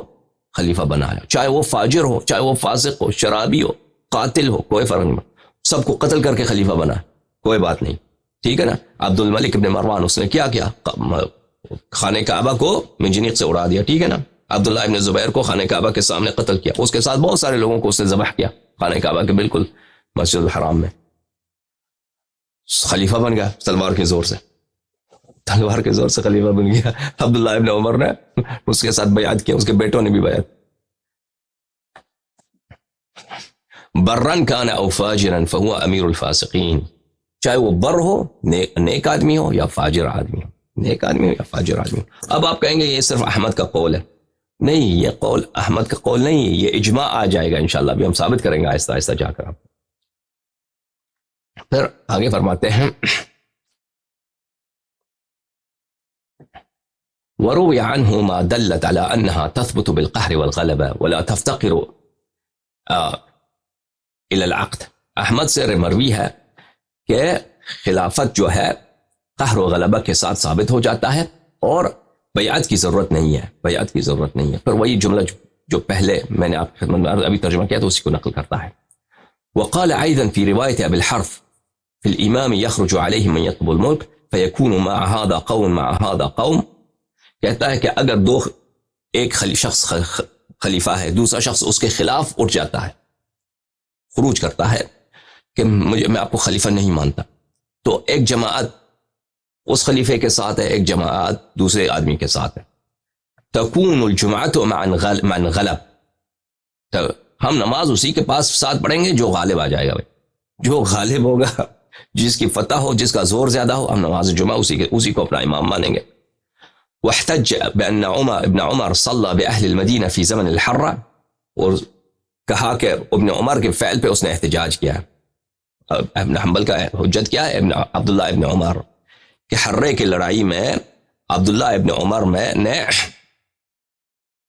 خلیفہ بنایا، چاہے وہ فاجر ہو، چاہے وہ فاسق ہو، شرابی ہو، قاتل ہو، کوئی فرق نہیں، سب کو قتل کر کے خلیفہ بنا، کوئی بات نہیں. ٹھیک ہے نا؟ عبد الملک ابن مروان، اس نے کیا خانہ کعبہ کو منجنیق سے اڑا دیا. ٹھیک ہے نا؟ عبداللہ ابن زبیر کو خانہ کعبہ کے سامنے قتل کیا، اس کے ساتھ بہت سارے لوگوں کو اس نے ذبح کیا خانہ کعبہ کے بالکل مسجد الحرام میں. خلیفہ بن گیا تلوار کے زور سے خلیفہ بن گیا. عبداللہ ابن عمر نے اس کے ساتھ بیعت کیا، اس کے بیٹوں نے بھی بیعت. برن کان او فاجرا فهو امیر الفاسقین، چاہے وہ بر ہو، نیک آدمی ہو یا فاجر آدمی ہو، اب آپ کہیں گے یہ صرف احمد کا قول ہے. نہیں، یہ قول احمد کا قول نہیں، یہ اجماع آ جائے گا انشاءاللہ، ابھی ہم ثابت کریں گے آہستہ آہستہ جا کر. پھر آگے فرماتے ہیں وروي عنه ما دلت على أنها تثبت بالقهر والغلبة ولا تفتقر إلى العقد. احمد سے مروی ہے کہ خلافت جو ہے قہر و غلبہ کے ساتھ ثابت ہو جاتا ہے اور بیعت کی ضرورت نہیں ہے. پھر وہی جملہ جو پہلے میں نے آپ کی خدمت میں ابھی ترجمہ کیا تو اسی کو نقل کرتا ہے. وقال أيضا في رواية أبي الحرث في الإمام يخرج عليه من يطلب الملك فيكون مع هذا قوم مع هذا قوم. کہتا ہے کہ اگر ایک شخص خلیفہ ہے، دوسرا شخص اس کے خلاف اٹھ جاتا ہے، خروج کرتا ہے، کہ میں آپ کو خلیفہ نہیں مانتا، تو ایک جماعت اس خلیفے کے ساتھ ہے، ایک جماعت دوسرے آدمی کے ساتھ ہے. تکون الجمعۃ مع غلب، تو ہم نماز اسی کے پاس ساتھ پڑھیں گے جو غالب آ جائے گا. جو غالب ہوگا، جس کی فتح ہو، جس کا زور زیادہ ہو، ہم نماز جمعہ اسی کو اپنا امام مانیں گے. واحتج بأن ابن عمر صلى بأهل المدینہ فی زمن الحرہ، اور کہا کہ ابن عمر کے فعل پہ اس نے احتجاج کیا. ابن حنبل کا حجت کیا ہے؟ عبداللہ ابن عمر کہ حرے کی لڑائی میں عبداللہ ابن عمر نے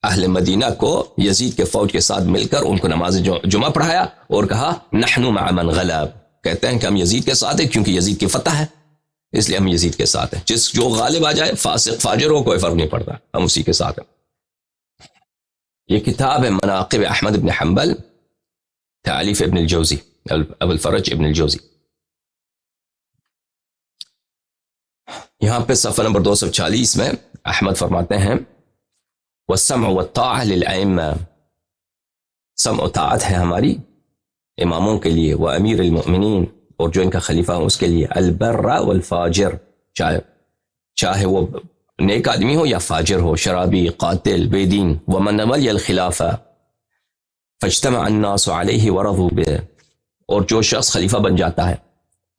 اہل مدینہ کو یزید کے فوج کے ساتھ مل کر ان کو نماز جمعہ پڑھایا اور کہا نحن مع من غلب، کہتے ہیں کہ ہم یزید کے ساتھ ہیں کیونکہ یزید کی فتح ہے، اس لیے ہم یزید کے ساتھ ہیں. جو غالب آ جائے، فاسق فاجر ہو، کوئی فرق نہیں پڑتا، ہم اسی کے ساتھ ہیں. یہ کتاب ہے مناقب احمد بن حنبل، تالیف ابن الجوزی، ابو الفرج ابن الجوزی. یہاں پہ صفحہ نمبر 240 میں احمد فرماتے ہیں والسمع والطاعہ للائمہ، سمع و طاعت ہے ہماری اماموں کے لیے، وہ امیر المؤمنین، اور جو ان کا خلیفہ ہو اس کے لیے، البر والفاجر، چاہے وہ نیک آدمی ہو یا فاجر ہو، شرابی، قاتل، بے دین. ومن ولی الخلافہ فاجتمع الناس علیہ ورضوا بہ، اور جو شخص خلیفہ بن جاتا ہے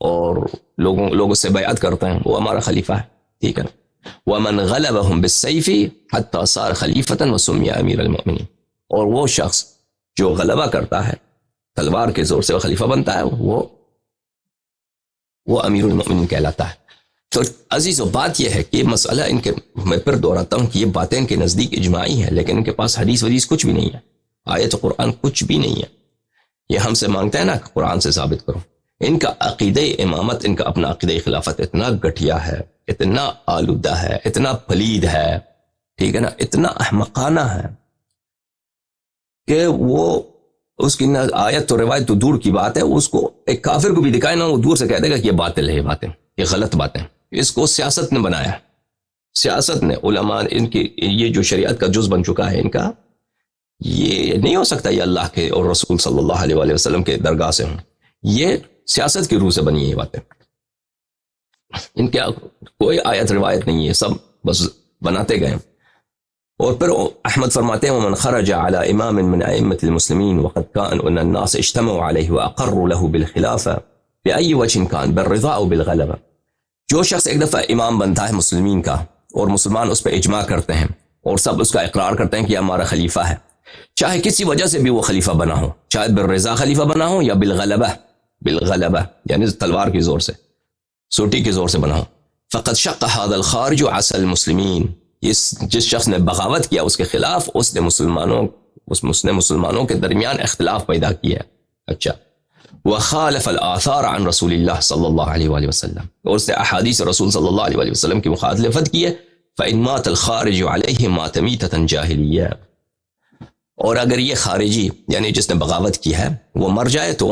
اور لوگ اس سے بیعت کرتے ہیں، وہ ہمارا خلیفہ ہے، ٹھیک ہے. ومن غلبهم بالسیف حتی صار خلیفۃ وسمی امیر المؤمنین، اور وہ شخص جو غلبہ کرتا ہے تلوار کے زور سے وہ خلیفہ بنتا ہے، وہ امیر المؤمنین کہلاتا ہے. تو عزیز و بات یہ ہے کہ مسئلہ ان کے، میں پھر دہراتا ہوں کہ یہ باتیں ان کے نزدیک اجماعی ہیں، لیکن ان کے پاس حدیث ودیث کچھ بھی نہیں ہے، آیت قرآن کچھ بھی نہیں ہے. یہ ہم سے مانگتے ہیں نا کہ قرآن سے ثابت کرو. ان کا عقیدہ امامت، ان کا اپنا عقیدہ خلافت اتنا گٹھیا ہے، اتنا آلودہ ہے، اتنا پلید ہے، ٹھیک ہے نا، اتنا احمقانہ ہے کہ وہ اس کی آیت تو روایت تو دور کی بات ہے، اس کو ایک کافر کو بھی دکھائے نا، وہ دور سے کہہ دے گا کہ یہ باطل ہے، یہ باتیں، یہ غلط باتیں. اس کو سیاست نے بنایا، سیاست نے، علماء، ان کی یہ جو شریعت کا جز بن چکا ہے ان کا، یہ نہیں ہو سکتا یہ اللہ کے اور رسول صلی اللہ علیہ وآلہ وسلم کے درگاہ سے ہوں. یہ سیاست کی روح سے بنی ہے یہ باتیں. ان کے کوئی آیت روایت نہیں ہے، سب بس بناتے گئے. اور پھر احمد فرماتے ہیں ومن خرج على امام من ائمه المسلمين وقد كان ان الناس اجتمعوا عليه واقروا له بالخلافه باي وجه كان بالرضا او بالغلبه، جو شخص ایک دفعہ امام بنتا ہے مسلمین کا اور مسلمان اس پہ اجماع کرتے ہیں اور سب اس کا اقرار کرتے ہیں کہ ہمارا خلیفہ ہے، چاہے کسی وجہ سے بھی وہ خلیفہ بنا ہو، چاہے بالرضا خلیفہ بنا ہو یا بالغلبہ یعنی تلوار کی زور سے، سوٹی کی زور سے بنا ہو. فقد شق هذا الخارج عسى المسلمین، جس شخص نے بغاوت کیا اس کے خلاف، اس نے مسلمانوں کے درمیان اختلاف پیدا کیا. اچھا، وخالف الآثار عن رسول اللہ صلی اللہ علیہ وآلہ وسلم، اور اس نے احادیث رسول صلی اللہ علیہ وآلہ وسلم کی مخالفت کی ہے. فإن مات الخارج علیہ مات میتۃ جاہلیہ، اور اگر یہ خارجی یعنی جس نے بغاوت کی ہے وہ مر جائے تو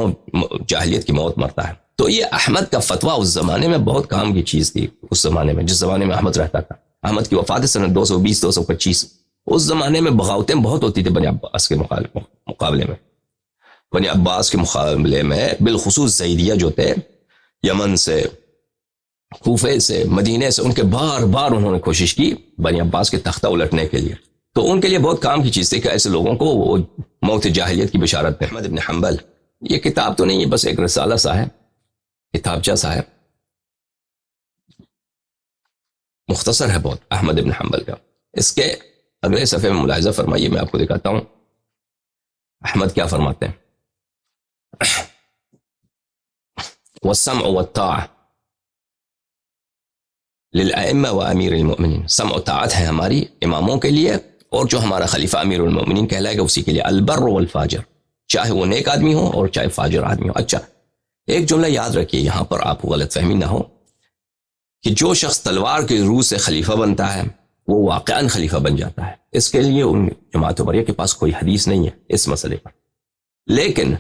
جاہلیت کی موت مرتا ہے. تو یہ احمد کا فتویٰ اس زمانے میں بہت کام کی چیز تھی. اس زمانے میں، جس زمانے میں احمد رہتا تھا، احمد کی وفات سنہ 220-225، اس زمانے میں بغاوتیں بہت ہوتی تھی بنی عباس کے مقابلے میں. بنی عباس کے مقابلے میں بالخصوص زیدیہ جو تھے، یمن سے، کوفے سے، مدینے سے، ان کے بار انہوں نے کوشش کی بنی عباس کے تختہ الٹنے کے لیے. تو ان کے لیے بہت کام کی چیز تھی کہ ایسے لوگوں کو وہ موت جاہلیت کی بشارت دیں. احمد بن حنبل، یہ کتاب تو نہیں ہے، بس ایک رسالہ سا ہے، کتابچہ سا ہے، مختصر ہے بہت احمد بن حنبل کا. اس کے اگلے صفحے میں ملاحظہ فرمائیے، میں آپ کو دکھاتا ہوں احمد کیا فرماتے ہیں. والسمع والطاعة للائمہ و امیر المؤمنین، سمع و طاعت ہے ہماری اماموں کے لیے اور جو ہمارا خلیفہ امیر المؤمنین کہلائے گا اسی کے لیے. البر والفاجر، چاہے وہ نیک آدمی ہو اور چاہے فاجر آدمی ہو. اچھا، ایک جملہ یاد رکھیے یہاں پر، آپ کو غلط فہمی نہ ہو، کہ جو شخص تلوار کے روح سے خلیفہ بنتا ہے وہ واقعاً خلیفہ بن جاتا ہے. اس کے لیے ان جماعت عمریہ کے پاس کوئی حدیث نہیں ہے اس مسئلے پر. لیکن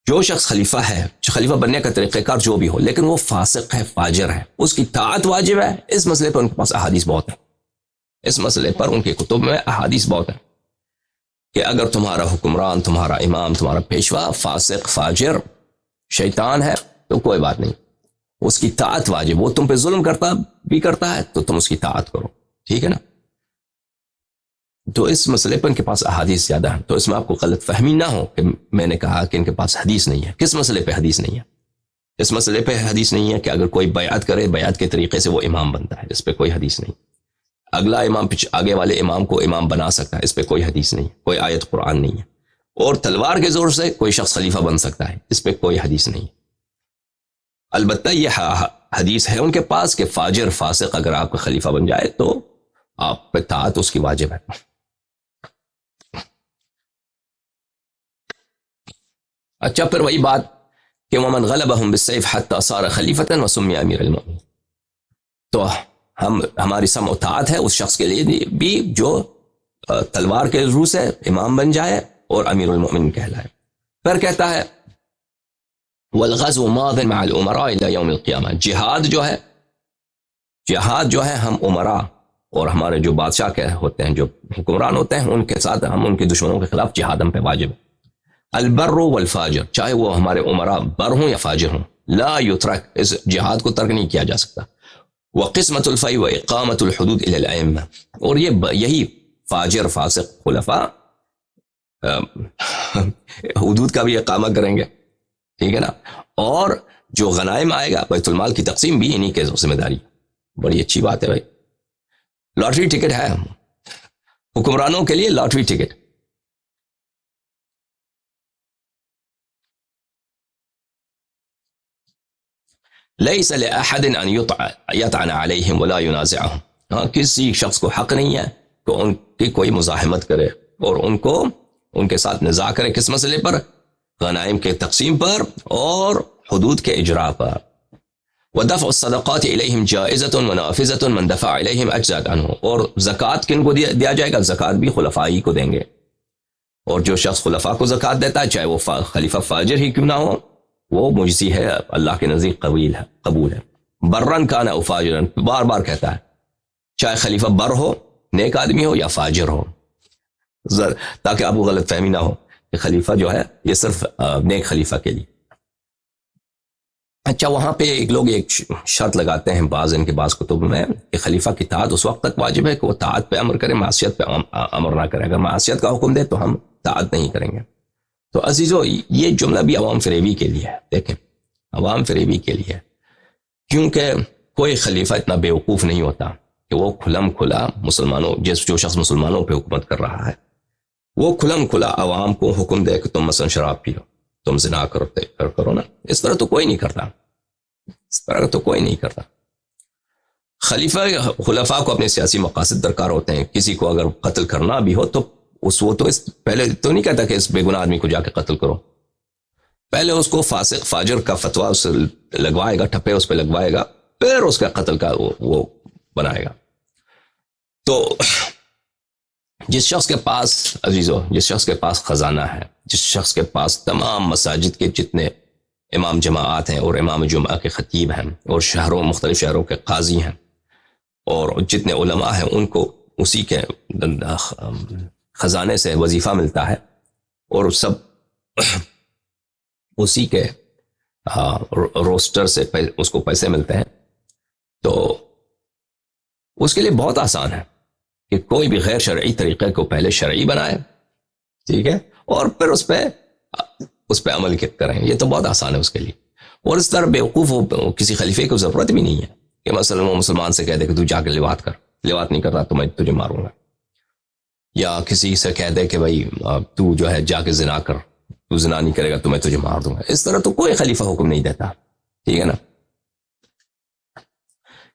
جو شخص خلیفہ ہے، خلیفہ بننے کا طریقہ کار جو بھی ہو، لیکن وہ فاسق ہے، فاجر ہے، اس کی طاعت واجب ہے. اس مسئلے پر ان کے پاس احادیث بہت ہے، اس مسئلے پر ان کے کتب میں احادیث بہت ہے کہ اگر تمہارا حکمران، تمہارا امام، تمہارا پیشوا فاسق، فاجر، شیطان ہے تو کوئی بات نہیں، اس کی طاعت واجب، وہ تم پہ ظلم کرتا ہے تو تم اس کی طاعت کرو، ٹھیک ہے نا؟ تو اس مسئلے پر ان کے پاس احادیث زیادہ ہیں، تو اس میں آپ کو غلط فہمی نہ ہو کہ میں نے کہا کہ ان کے پاس حدیث نہیں ہے۔ کس مسئلے پہ حدیث نہیں ہے؟ اس مسئلے پہ حدیث نہیں ہے کہ اگر کوئی بیعت کرے، بیعت کے طریقے سے وہ امام بنتا ہے، اس پہ کوئی حدیث نہیں۔ اگلا امام آگے والے امام کو امام بنا سکتا ہے، اس پہ کوئی حدیث نہیں، کوئی آیت قرآن نہیں ہے۔ اور تلوار کے زور سے کوئی شخص خلیفہ بن سکتا ہے، اس پہ کوئی حدیث نہیں۔ البتہ یہ حدیث ہے ان کے پاس کہ فاجر فاسق اگر آپ کا خلیفہ بن جائے تو آپ پہ طاعت اس کی واجب ہے۔ اچھا، پھر وہی بات کہ ومن غلبهم بالسيف حتى صار خلیفة وسمي امیر المؤمنین، تو ہماری سمع و طاعت ہے اس شخص کے لیے بھی جو تلوار کے روح سے امام بن جائے اور امیر المؤمنین کہلائے۔ پھر کہتا ہے والغزو ماض مع الامراء الى یوم القیامہ، جہاد جو ہے ہم امراء اور ہمارے جو بادشاہ کے ہوتے ہیں، جو حکمران ہوتے ہیں، ان کے ساتھ ہم ان کے دشمنوں کے خلاف جہاد ہم پہ واجب ہے۔ البر والفاجر، چاہے وہ ہمارے امراء بر ہوں یا فاجر ہوں، لا یترک، اس جہاد کو ترک نہیں کیا جا سکتا۔ وقسمت الفی و اقامت الحدود الی الائمہ، اور یہی فاجر فاسق خلفاء حدود کا بھی اقامہ کریں گے، ٹھیک ہے نا؟ اور جو غنائم آئے گا بیت المال کی تقسیم بھی انہی کے ذمہ داری۔ بڑی اچھی بات ہے بھائی، لاٹری ٹکٹ ہے حکمرانوں کے لیے، لاٹری ٹکٹ۔ لیس لأحد ان یطعن علیہم ولا ینازعہم، کسی شخص کو حق نہیں ہے کہ ان کی کوئی مزاحمت کرے اور ان کے ساتھ نزاع کرے۔ کس مسئلے پر؟ غنائم کے تقسیم پر اور حدود کے اجراء پر۔ ودفع الصدقات الیہم جائزۃ ونافذۃ من دفع الیہم اجزاء عنہ، اور زکوٰۃ کن کو دیا جائے گا؟ زکوٰۃ بھی خلفاء ہی کو دیں گے، اور جو شخص خلفاء کو زکوٰۃ دیتا ہے چاہے وہ خلیفہ فاجر ہی کیوں نہ ہو، وہ مجزی ہے، اللہ کے نزدیک قبول ہے۔ برن کان او فاجرن، بار بار کہتا ہے چاہے خلیفہ بر ہو، نیک آدمی ہو، یا فاجر ہو، تاکہ آپ کو غلط فہمی نہ ہو کہ خلیفہ جو ہے یہ صرف نیک خلیفہ کے لیے۔ اچھا، وہاں پہ لوگ ایک شرط لگاتے ہیں بعض کتب میں کہ خلیفہ کی طاعت اس وقت تک واجب ہے کہ وہ طاعت پہ امر کرے، معصیت پہ امر نہ کرے۔ اگر معصیت کا حکم دے تو ہم طاعت نہیں کریں گے۔ تو عزیزو، یہ جملہ بھی عوام فریبی کے لیے ہے، دیکھیں عوام فریبی کے لیے ہے، کیونکہ کوئی خلیفہ اتنا بیوقوف نہیں ہوتا کہ وہ کھلم کھلا مسلمانوں، جو شخص مسلمانوں پہ حکومت کر رہا ہے، وہ کھلم کھلا عوام کو حکم دے کہ تم مثلا شراب پیو، تم زنا کرو نا۔ اس طرح تو کوئی نہیں کرتا، خلفاء کو اپنے سیاسی مقاصد درکار ہوتے ہیں۔ کسی کو اگر قتل کرنا بھی ہو تو پہلے تو نہیں کہتا کہ اس بے گناہ آدمی کو جا کے قتل کرو، پہلے اس کو فاسق فاجر کا فتویٰ اس لگوائے گا، ٹھپے اس پہ لگوائے گا، پھر اس کا قتل کا وہ بنائے گا۔ تو جس شخص کے پاس عزیزو، جس شخص کے پاس خزانہ ہے، جس شخص کے پاس تمام مساجد کے جتنے امام جماعات ہیں اور امام جمعہ کے خطیب ہیں اور مختلف شہروں کے قاضی ہیں اور جتنے علماء ہیں، ان کو اسی کے خزانے سے وظیفہ ملتا ہے اور سب اسی کے روسٹر سے اس کو پیسے ملتے ہیں، تو اس کے لیے بہت آسان ہے کہ کوئی بھی غیر شرعی طریقے کو پہلے شرعی بنائے، ٹھیک ہے، اور پھر اس پہ عمل کریں۔ یہ تو بہت آسان ہے اس کے لیے۔ اور اس طرح بیوقوف کسی خلیفے کو ضرورت بھی نہیں ہے کہ مثلا وہ مسلمان سے کہہ دے کہ تو جا کے لواط نہیں کر رہا تو میں تجھے ماروں گا، یا کسی سے کہہ دے کہ بھائی تو جو ہے جا کے زنا کر، تو زنا نہیں کرے گا تو میں تجھے مار دوں گا۔ اس طرح تو کوئی خلیفہ حکم نہیں دیتا، ٹھیک ہے نا؟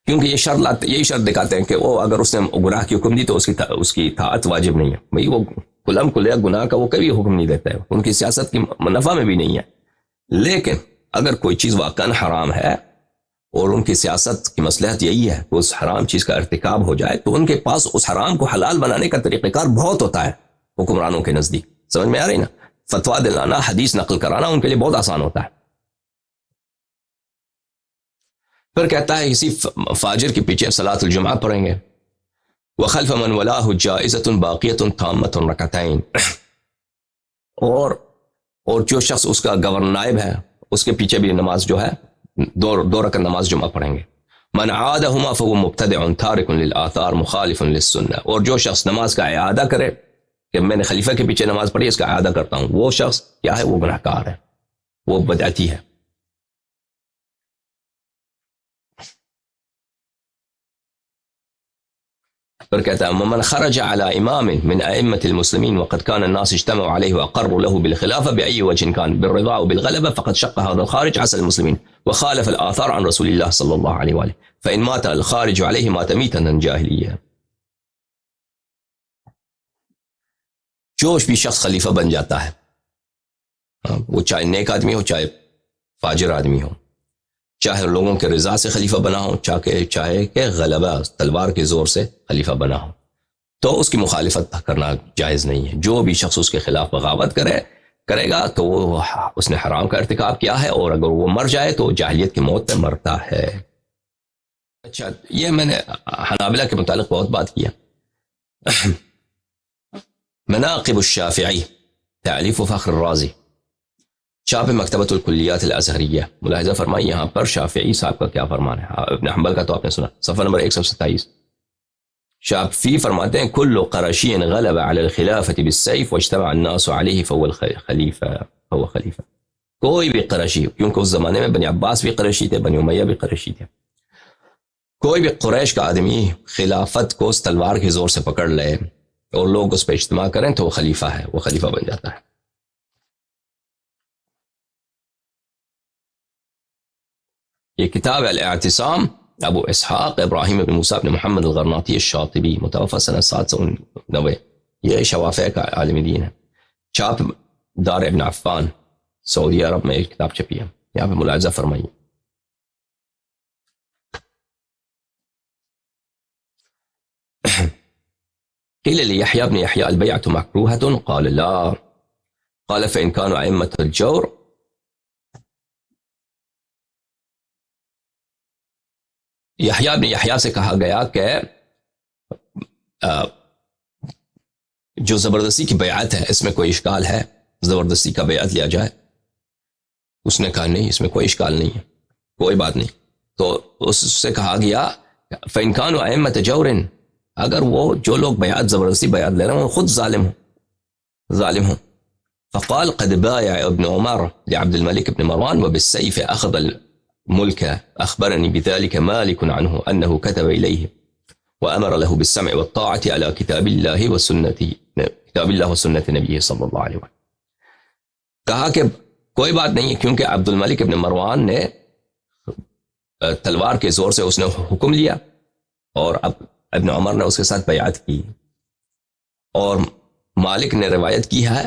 کیونکہ یہی شرط دکھاتے ہیں کہ وہ اگر اس نے گناہ کی حکم دی تو اس کی اطاعت واجب نہیں ہے۔ بھئی وہ کلم کلیا گناہ کا وہ کبھی حکم نہیں دیتا ہے، ان کی سیاست کی منافع میں بھی نہیں ہے۔ لیکن اگر کوئی چیز واقعاً حرام ہے اور ان کی سیاست کی مصلحت یہی ہے کہ اس حرام چیز کا ارتکاب ہو جائے، تو ان کے پاس اس حرام کو حلال بنانے کا طریقہ کار بہت ہوتا ہے حکمرانوں کے نزدیک۔ سمجھ میں آ رہی نا؟ فتویٰ دلانا، حدیث نقل کرانا ان کے لیے بہت آسان ہوتا ہے۔ پھر کہتا ہے اسی فاجر کے پیچھے صلاۃ الجمعہ پڑھیں گے۔ وخلف من ولاہ جائزۃ باقیۃ تامۃ رکعتین، اور جو شخص اس کا گورنر نائب ہے اس کے پیچھے بھی نماز جو ہے دو رکعت نماز جمعہ پڑھیں گے. من عادہما فهو مبتدع تارک للآثار مخالف للسنہ. اور جو شخص نماز کا اعادہ کرے کہ میں نے خلیفہ کے پیچھے نماز پڑھی اس کا اعادہ کرتا ہوں، وہ شخص کیا ہے؟ وہ گناہ کار ہے، وہ بدعتی ہے. پھر کہتا ہے من خرج على امام من ائمه المسلمين وقد كان الناس اجتمعوا عليه واقروا له بالخلافه باي وجه كان بالرضا وبالغلبه فقد شق هذا الخارج عسى المسلمين وخالف الاثار عن رسول الله صلى الله عليه واله فان مات الخارج عليه مات ميتا جاهليا. جو بھی شخص خلیفہ بن جاتا ہے، وہ چاہے نیک آدمی ہو چاہے فاجر آدمی ہو، چاہے لوگوں کے رضا سے خلیفہ بنا ہو چاہے کہ غلبہ تلوار کے زور سے خلیفہ بنا ہو، تو اس کی مخالفت کرنا جائز نہیں ہے. جو بھی شخص اس کے خلاف بغاوت کرے گا تو وہ اس نے حرام کا ارتکاب کیا ہے، اور اگر وہ مر جائے تو جاہلیت کی موت پہ مرتا ہے. اچھا، یہ میں نے حنابلہ کے متعلق بہت بات کیا. مناقب الشافعی تالیف فخر الرازی، چھاپ مکتبۃ الکلیات الازہریہ. ملاحظہ فرمائی یہاں پر شافعی صاحب کا کیا فرمان ہے. ابن حنبل کا تو آپ نے سنا، صفحہ نمبر 127. شافعی فرماتے ہیں کل قرشی غلب علی الخلافۃ بالسیف واجتمع الناس علیہ فهو خلیفہ. کوئی بھی قرشی، کیونکہ اس زمانے میں بنی عباس بھی قرشی تھے، بنی امیہ بھی قرشی تھے، کوئی بھی قریش کا آدمی خلافت کو اس تلوار کی زور سے پکڑ لے اور لوگ اس پہ اجتماع کریں تو وہ خلیفہ ہے، وہ خلیفہ بن جاتا ہے. یہ کتاب الاعتصام ابو اسحاق ابراہیم بن موسیٰ بن محمد الغرناطی الشاطبی، متوفی سنہ 790. یہ شوافع کا عالم دین ہے. چھاپ دار ابن عفان، سعودی عرب میں ایک کتاب چھپی ہے. یہاں پہ ملاحظہ فرمائیے. قیل لیحییٰ بن یحییٰ البیعۃ مکروہۃ قال لا قال فإن كانوا أئمة الجور یحییٰ بن یحییٰ سے کہا گیا کہ جو زبردستی کی بیعت ہے اس میں کوئی اشکال ہے، زبردستی کا بیعت لیا جائے. اس نے کہا نہیں، اس میں کوئی اشکال نہیں ہے، کوئی بات نہیں. تو اس سے کہا گیا فإن كانوا أئمة جور، اگر وہ جو لوگ بیعت زبردستی بیعت لے رہے ہیں وہ خود ظالم ہوں. فقال قد بايع ابن عمر لعبد الملك بن مروان وبالسيف أخذ الملك أخبرني بذلك مالك عنه أنه كتب إليه وأمر له بالسمع والطاعة على كتاب الله وسنة نبيه صلى الله عليه وسلم. کہا کہ کوئی بات نہیں ہے، کیونکہ عبد الملک ابن مروان نے تلوار کے زور سے اس نے حکم لیا اور اب ابن عمر نے اس کے ساتھ بیعت کی، اور مالک نے روایت کی ہے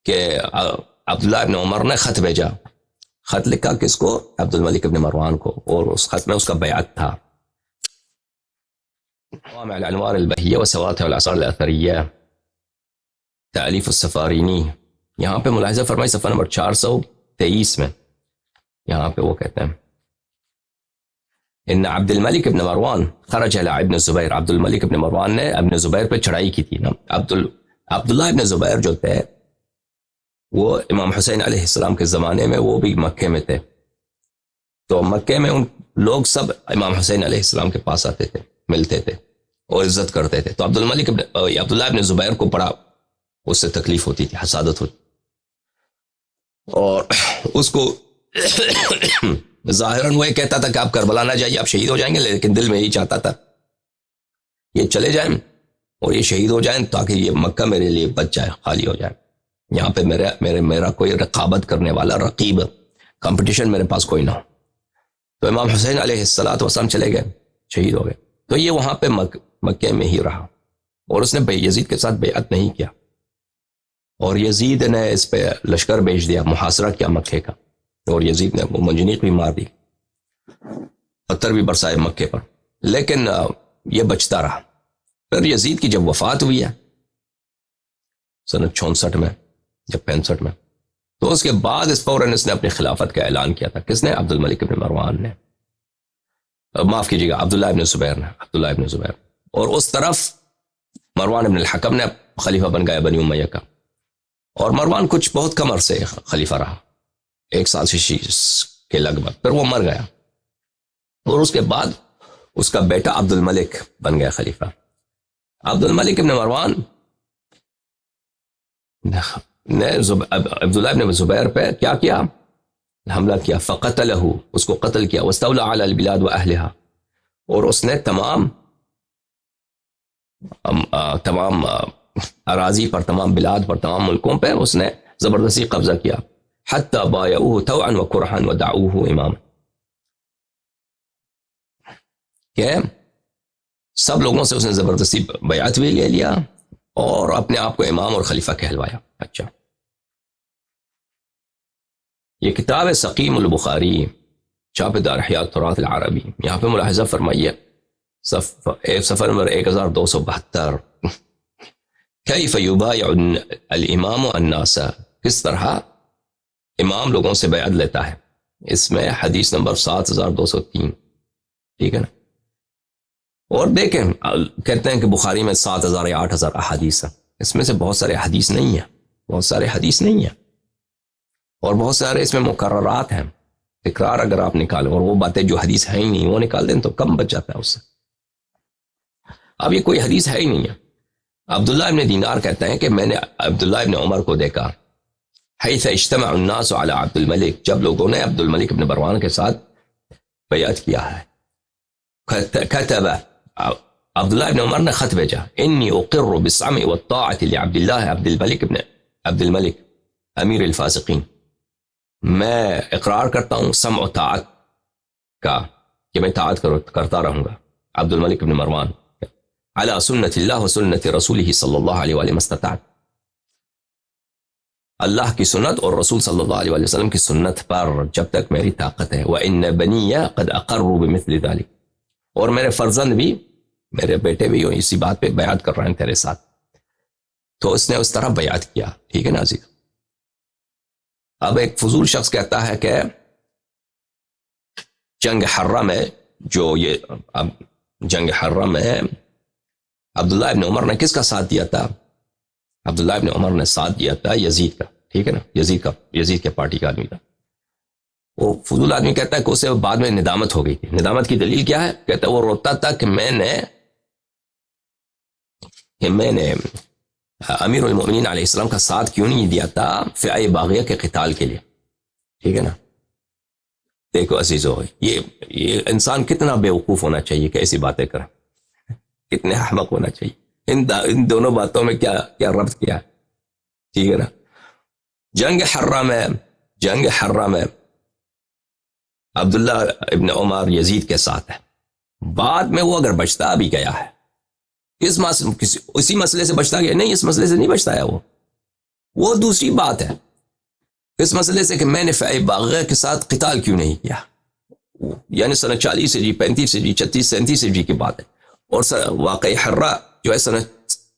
کہ عبداللہ ابن عمر نے خط بھیجا، خط لکھا کس کو؟ عبد الملک ابن مروان کو، اور اس خط میں اس کا بیعت تھا. جوامع الانوار البہیہ وسواطع الاثار الاثریہ تالیف السفارینی. یہاں پہ ملاحظہ فرمائی صفحہ نمبر 423 میں، یہاں پہ وہ کہتے ہیں ان عبد الملک ابن مروان خرج الى ابن زبیر. عبد الملک ابن مروان نے ابن زبیر پہ چڑھائی کی تھی نا. عبداللہ ابن زبیر جو تھے وہ امام حسین علیہ السلام کے زمانے میں وہ بھی مکے میں تھے، تو مکے میں ان لوگ سب امام حسین علیہ السلام کے پاس آتے تھے، ملتے تھے اور عزت کرتے تھے. تو عبداللہ ابن زبیر کو بڑا اس سے تکلیف ہوتی تھی، حسادت ہوتی، اور اس کو ظاہراً وہ یہ کہتا تھا کہ آپ کربلا نہ جائیے، آپ شہید ہو جائیں گے، لیکن دل میں یہی چاہتا تھا یہ چلے جائیں اور یہ شہید ہو جائیں تاکہ یہ مکہ میرے لیے بچ جائے، خالی ہو جائے. یہاں پہ میرا کوئی رقابت کرنے والا رقیب، کمپٹیشن میرے پاس کوئی نہ ہو. تو امام حسین علیہ السلام چلے گئے، شہید ہو گئے. تو یہ وہاں پہ مکے میں ہی رہا، اور اس نے یزید کے ساتھ بیعت نہیں کیا، اور یزید نے اس پہ لشکر بھیج دیا، محاصرہ کیا مکے کا، اور یزید نے وہ منجنیق بھی مار دی، پتھر بھی برسائے مکے پر، لیکن یہ بچتا رہا. پھر یزید کی جب وفات ہوئی ہے سنہ 64 میں یا 65 میں، تو اس کے بعد فوراً اس نے اپنی خلافت کا اعلان کیا تھا. کس نے؟ عبد الملک ابن مروان نے، معاف کیجیے گا، عبداللہ ابن زبیر. اور اس طرف مروان ابن الحکم نے خلیفہ بن گیا بنی امیہ کا، اور مروان کچھ بہت کم عرصے خلیفہ رہا، 1 سال سے کے لگ بھگ. پھر وہ مر گیا اور اس کے بعد اس کا بیٹا عبد الملک بن گیا خلیفہ. عبد الملک ابن مروان نے عبداللہ ابن زبیر پہ کیا کیا؟ حملہ کیا. فقتلہ، اس کو قتل کیا. واستولى على البلاد واهلها، اور اس نے تمام اراضی پر، تمام بلاد پر، تمام ملکوں پہ اس نے زبردستی قبضہ کیا. حتی بایعوه طوعا وکرها ودعوه اماما، کہ سب لوگوں سے اس نے زبردستی بیعت بھی لے لیا اور اپنے آپ کو امام اور خلیفہ کہلوایا. اچھا، یہ کتاب ہے سقیم البخاری، چھاپے دار احیاء التراث العربی. یہاں پہ ملاحظہ فرمائیے صفحہ نمبر 1272. کیف یبایع الامام الناس، کس طرح امام لوگوں سے بیعت لیتا ہے. اس میں حدیث نمبر 7203. ٹھیک ہے نا. اور دیکھیں کہتے ہیں کہ بخاری میں 7000 یا 8000 احادیث ہیں. اس میں سے بہت سارے حدیث نہیں ہیں، بہت سارے حدیث نہیں ہیں، اور بہت سارے اس میں مقررات ہیں. تکرار اگر آپ نکالیں اور وہ باتیں جو حدیث ہے ہی نہیں وہ نکال دیں تو کم بچ جاتا ہے اس سے. اب یہ کوئی حدیث ہے ہی نہیں ہے. عبداللہ ابن دینار کہتے ہیں کہ میں نے عبداللہ ابن عمر کو دیکھا حیث اجتمع الناس علی عبد الملک، جب لوگوں نے عبد الملک ابن مروان کے ساتھ بیعت کیا ہے. کتب عبداللہ ابن عمر نے خط بھیجا، انی اقر بالسمع والطاعة لعبداللہ عبد الملک امیر الفاسقین، میں اقرار کرتا ہوں سمع و طاعت کا کہ میں طاعت کرتا رہوں گا عبد الملک ابن مروان علی سنت اللہ و سنت رسولہ صلی اللہ علیہ وآلہ استطاعت، اللہ کی سنت اور رسول صلی اللہ علیہ وآلہ وسلم کی سنت پر جب تک میری طاقت ہے. وَإِنَّ بَنِيَّ قَدْ أَقَرُّوا بِمِثْلِ ذَلِكَ، اور میرے فرزند بھی، میرے بیٹے بھی اسی بات پہ بیعت کر رہے ہیں تیرے ساتھ. تو اس نے اس طرح بیعت کیا. ٹھیک ہے نا عزیز. اب ایک فضول شخص کہتا ہے کہ جنگ حرہ میں جنگ حرہ میں عبداللہ ابن عمر نے کس کا ساتھ دیا تھا؟ عبداللہ ابن عمر نے ساتھ دیا تھا یزید کا. ٹھیک ہے نا. یزید کے پارٹی کا آدمی تھا. وہ فضول آدمی کہتا ہے کہ اسے بعد میں ندامت ہو گئی تھی. ندامت کی دلیل کیا ہے؟ کہتا ہے وہ روتا تھا کہ میں نے امیر المؤمنین علیہ السلام کا ساتھ کیوں نہیں دیا تھا فئہ باغیہ کے قتال کے لیے. ٹھیک ہے نا. دیکھو عزیزو، یہ انسان کتنا بے وقوف ہونا چاہیے کہ ایسی باتیں کرے، کتنے احمق ہونا چاہیے. ان دونوں باتوں میں کیا ربط کیا ہے. ٹھیک ہے نا. جنگ حرہ میں عبداللہ ابن عمر یزید کے ساتھ ہے. بعد میں وہ اگر بچتا بھی گیا ہے اسی مسئلے سے بچتا گیا، نہیں، اس مسئلے سے نہیں بچتا ہے. وہ دوسری بات ہے. اس مسئلے سے کہ میں نے فئہ باغیہ کے ساتھ قتال کیوں نہیں کیا، یعنی سنہ 40 ہجری، 35 ہجری، 36 37 ہجری کی بات ہے. اور واقعی حرہ جو ہے سنہ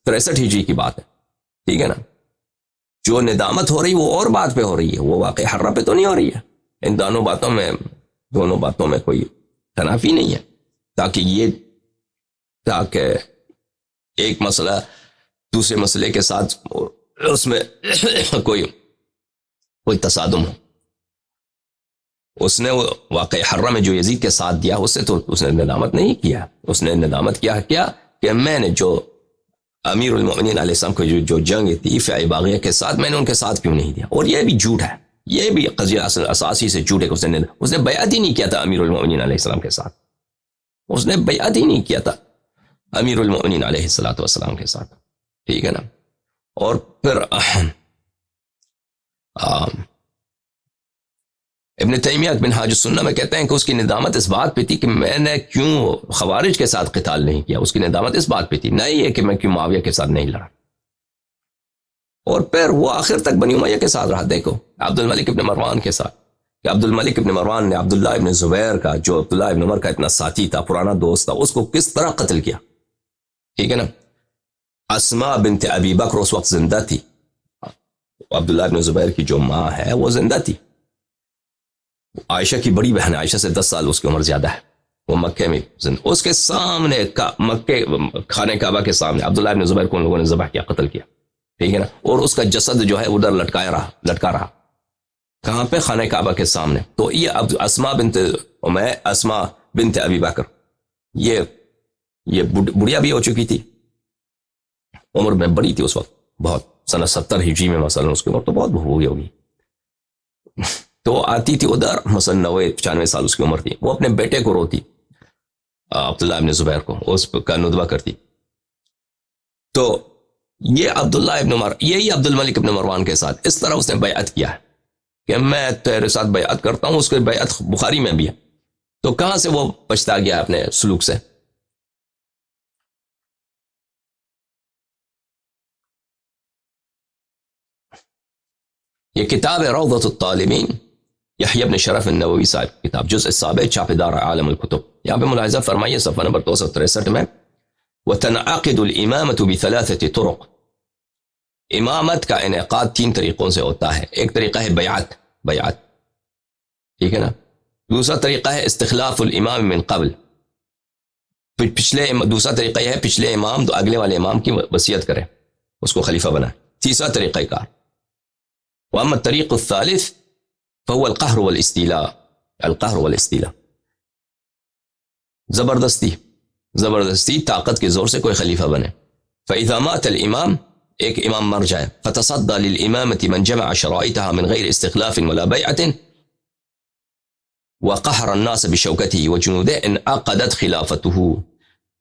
63 ہجری کی بات ہے. ٹھیک ہے نا. جو ندامت ہو رہی وہ اور بات پہ ہو رہی ہے، وہ واقعی حرہ پہ تو نہیں ہو رہی ہے. ان دونوں باتوں میں کوئی تنافی نہیں ہے، تاکہ ایک مسئلہ دوسرے مسئلے کے ساتھ اس میں کوئی تصادم ہو. اس نے واقعی حرہ میں جو یزید کے ساتھ دیا اس سے تو اس نے ندامت نہیں کیا. اس نے ندامت کیا کہ میں نے جو امیر المؤمنین علیہ السلام کو جو جنگ تھی فئہ باغیہ کے ساتھ، میں نے ان کے ساتھ کیوں نہیں دیا. اور یہ بھی جھوٹ ہے، یہ بھی قضیہ اساسی سے جھوٹ ہے کہ اس نے بیعت ہی نہیں کیا تھا امیر المؤمنین علیہ السلام کے ساتھ. اس نے بیعت ہی نہیں کیا تھا امیر المؤمنین علیہ السلام کے ساتھ. ٹھیک ہے نا. اور پھر ابن تیمیہ منہاج السنہ میں کہتے ہیں کہ اس کی ندامت اس بات پہ تھی کہ میں نے کیوں خوارج کے ساتھ قتال نہیں کیا. اس کی ندامت اس بات پہ تھی، نہیں یہ کہ میں کیوں معاویہ کے ساتھ نہیں لڑا. اور پھر وہ آخر تک بنی امیہ کے ساتھ رہا. دیکھو عبد الملک ابن مروان کے ساتھ، کہ عبد الملک ابن مروان نے عبداللہ ابن زبیر کا، جو عبداللہ ابن عمر کا اتنا ساتھی تھا، پرانا دوست تھا، اس کو کس طرح قتل کیا. ٹھیک ہے نا. اسماء بنت ابی بکر اس وقت زندہ تھی. عبداللہ ابن زبیر کی جو ماں ہے وہ زندہ تھی. عائشہ کی بڑی بہن، عائشہ سے 10 سال اس کی عمر زیادہ ہے، وہ مکے میں زندہ. اس کے سامنے مکے خانہ کعبہ کے سامنے عبداللہ ابن زبیر کو ان لوگوں نے ذبح کیا، قتل کیا. ٹھیک ہے نا. اور اس کا جسد جو ہے ادھر لٹکا رہا. کہاں پہ؟ خانہ کعبہ کے سامنے. تو یہ اب اسما بنت ابی بکر یہ بڑھیا بھی ہو چکی تھی، عمر میں بڑی تھی اس وقت بہت، سنہ 70 ہجری میں مثلا اس کی عمر تو بہت ہو گئی ہوگی. تو آتی تھی ادھر، مثلا 90-95 سال اس کی عمر تھی. وہ اپنے بیٹے کو روتی، عبداللہ ابن زبیر کو، اس کا ندوہ کرتی. تو یہ عبداللہ ابن عمر، یہی عبد الملک ابن مروان کے ساتھ اس طرح اس نے بیعت کیا ہے کہ میں تیرے ساتھ بیعت کرتا ہوں. اس کے بیعت بخاری میں بھی ہے. تو کہاں سے وہ پچھتا گیا اپنے سلوک سے؟ یہ کتاب ہے روضۃ الطالبین، یحییٰ ابن شرف النووی صاحب کتاب، جزء السابع، چھاپے دار عالم الکتب. یہاں پہ ملاحظہ فرمائیے صفحہ نمبر 263 میں، وتنعقد الامامة بثلاثة طرق. امامت کا انعقاد 3 طریقوں سے ہوتا ہے. ایک طریقہ ہے بیعت، ٹھیک ہے نا. دوسرا طریقہ ہے استخلاف الامام من قبل، دوسرا طریقہ یہ ہے پچھلے امام تو اگلے والے امام کی وصیت کرے، اس کو خلیفہ بنائے. تیسرا طریقہ کار. واما الطریق الثالث فهو القہر والاستیلاء، زبردستی طاقت کے زور سے کوئی خلیفہ بنے. فاذا مات الامام، ایک امام مر جائے، فتصدى للامامة من جمع شرائطها من غیر استخلاف ولا بیعة وقهر الناس بشوکته وجنوده انعقدت خلافته.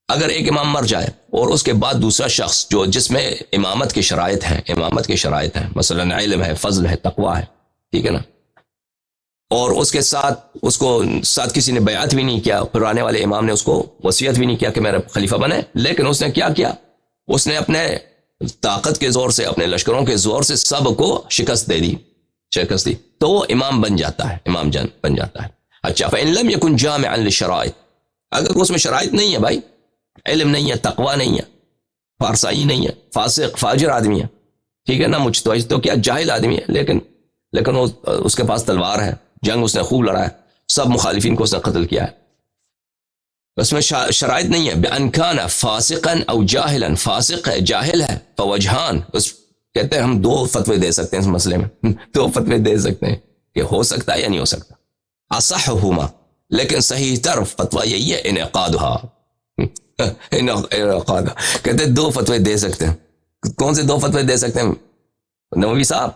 اگر ایک امام مر جائے اور اس کے بعد دوسرا شخص جس میں امامت کے شرائط ہیں، مثلا علم ہے، فضل ہے، تقوی ہے، ٹھیک ہے نا، اور اس کے ساتھ کسی نے بیعت بھی نہیں کیا، پرانے والے امام نے اس کو وصیت بھی نہیں کیا کہ میرا خلیفہ بنے، لیکن اس نے کیا کیا؟ اس نے اپنے طاقت کے زور سے، اپنے لشکروں کے زور سے سب کو شکست دی، تو وہ امام بن جاتا ہے، امام جان بن جاتا ہے. اچھا، فإن لم يكن جامعا للشرائط، اگر اس میں شرائط نہیں ہے بھائی، علم نہیں ہے، تقوی نہیں ہے، فارسائی نہیں ہے، فاسق فاجر آدمی ہے، ٹھیک ہے نا، مجتہد تو کیا جاہل آدمی ہے، لیکن اس کے پاس تلوار ہے، جنگ اس نے خوب لڑا ہے، سب مخالفین کو اس نے قتل کیا ہے، اس میں شرائط نہیں ہے. بأن كان فاسقا او جاہلا، فاسق ہے، جاہل ہے، فوجہان، کہتے ہیں ہم 2 فتوے دے سکتے ہیں اس مسئلے میں، 2 فتوے دے سکتے ہیں کہ ہو سکتا ہے یا نہیں ہو سکتا. اصحہما، لیکن صحیح طرف فتویٰ یہی ہے انعقادها، کہتے ہیں 2 فتوے دے سکتے ہیں. کون سے 2 فتوے دے سکتے ہیں نووی صاحب؟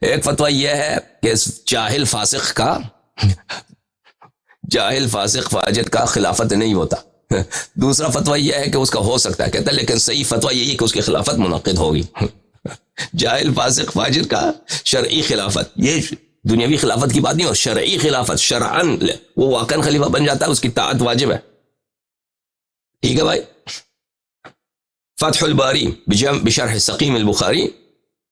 ایک فتویٰ یہ ہے کہ جاہل فاسق فاجر کا خلافت نہیں ہوتا. دوسرا فتویٰ یہ ہے کہ اس کا ہو سکتا ہے، کہتا ہے لیکن صحیح فتویٰ یہی ہے کہ اس کی خلافت منعقد ہوگی. جاہل فاسق فاجر کا شرعی خلافت، یہ دنیاوی خلافت کی بات نہیں، اور شرعی خلافت شرعن وہ واقعا خلیفہ بن جاتا ہے، اس کی طاعت واجب ہے، ٹھیک ہے بھائی. فتح الباری بشرح سقیم البخاری،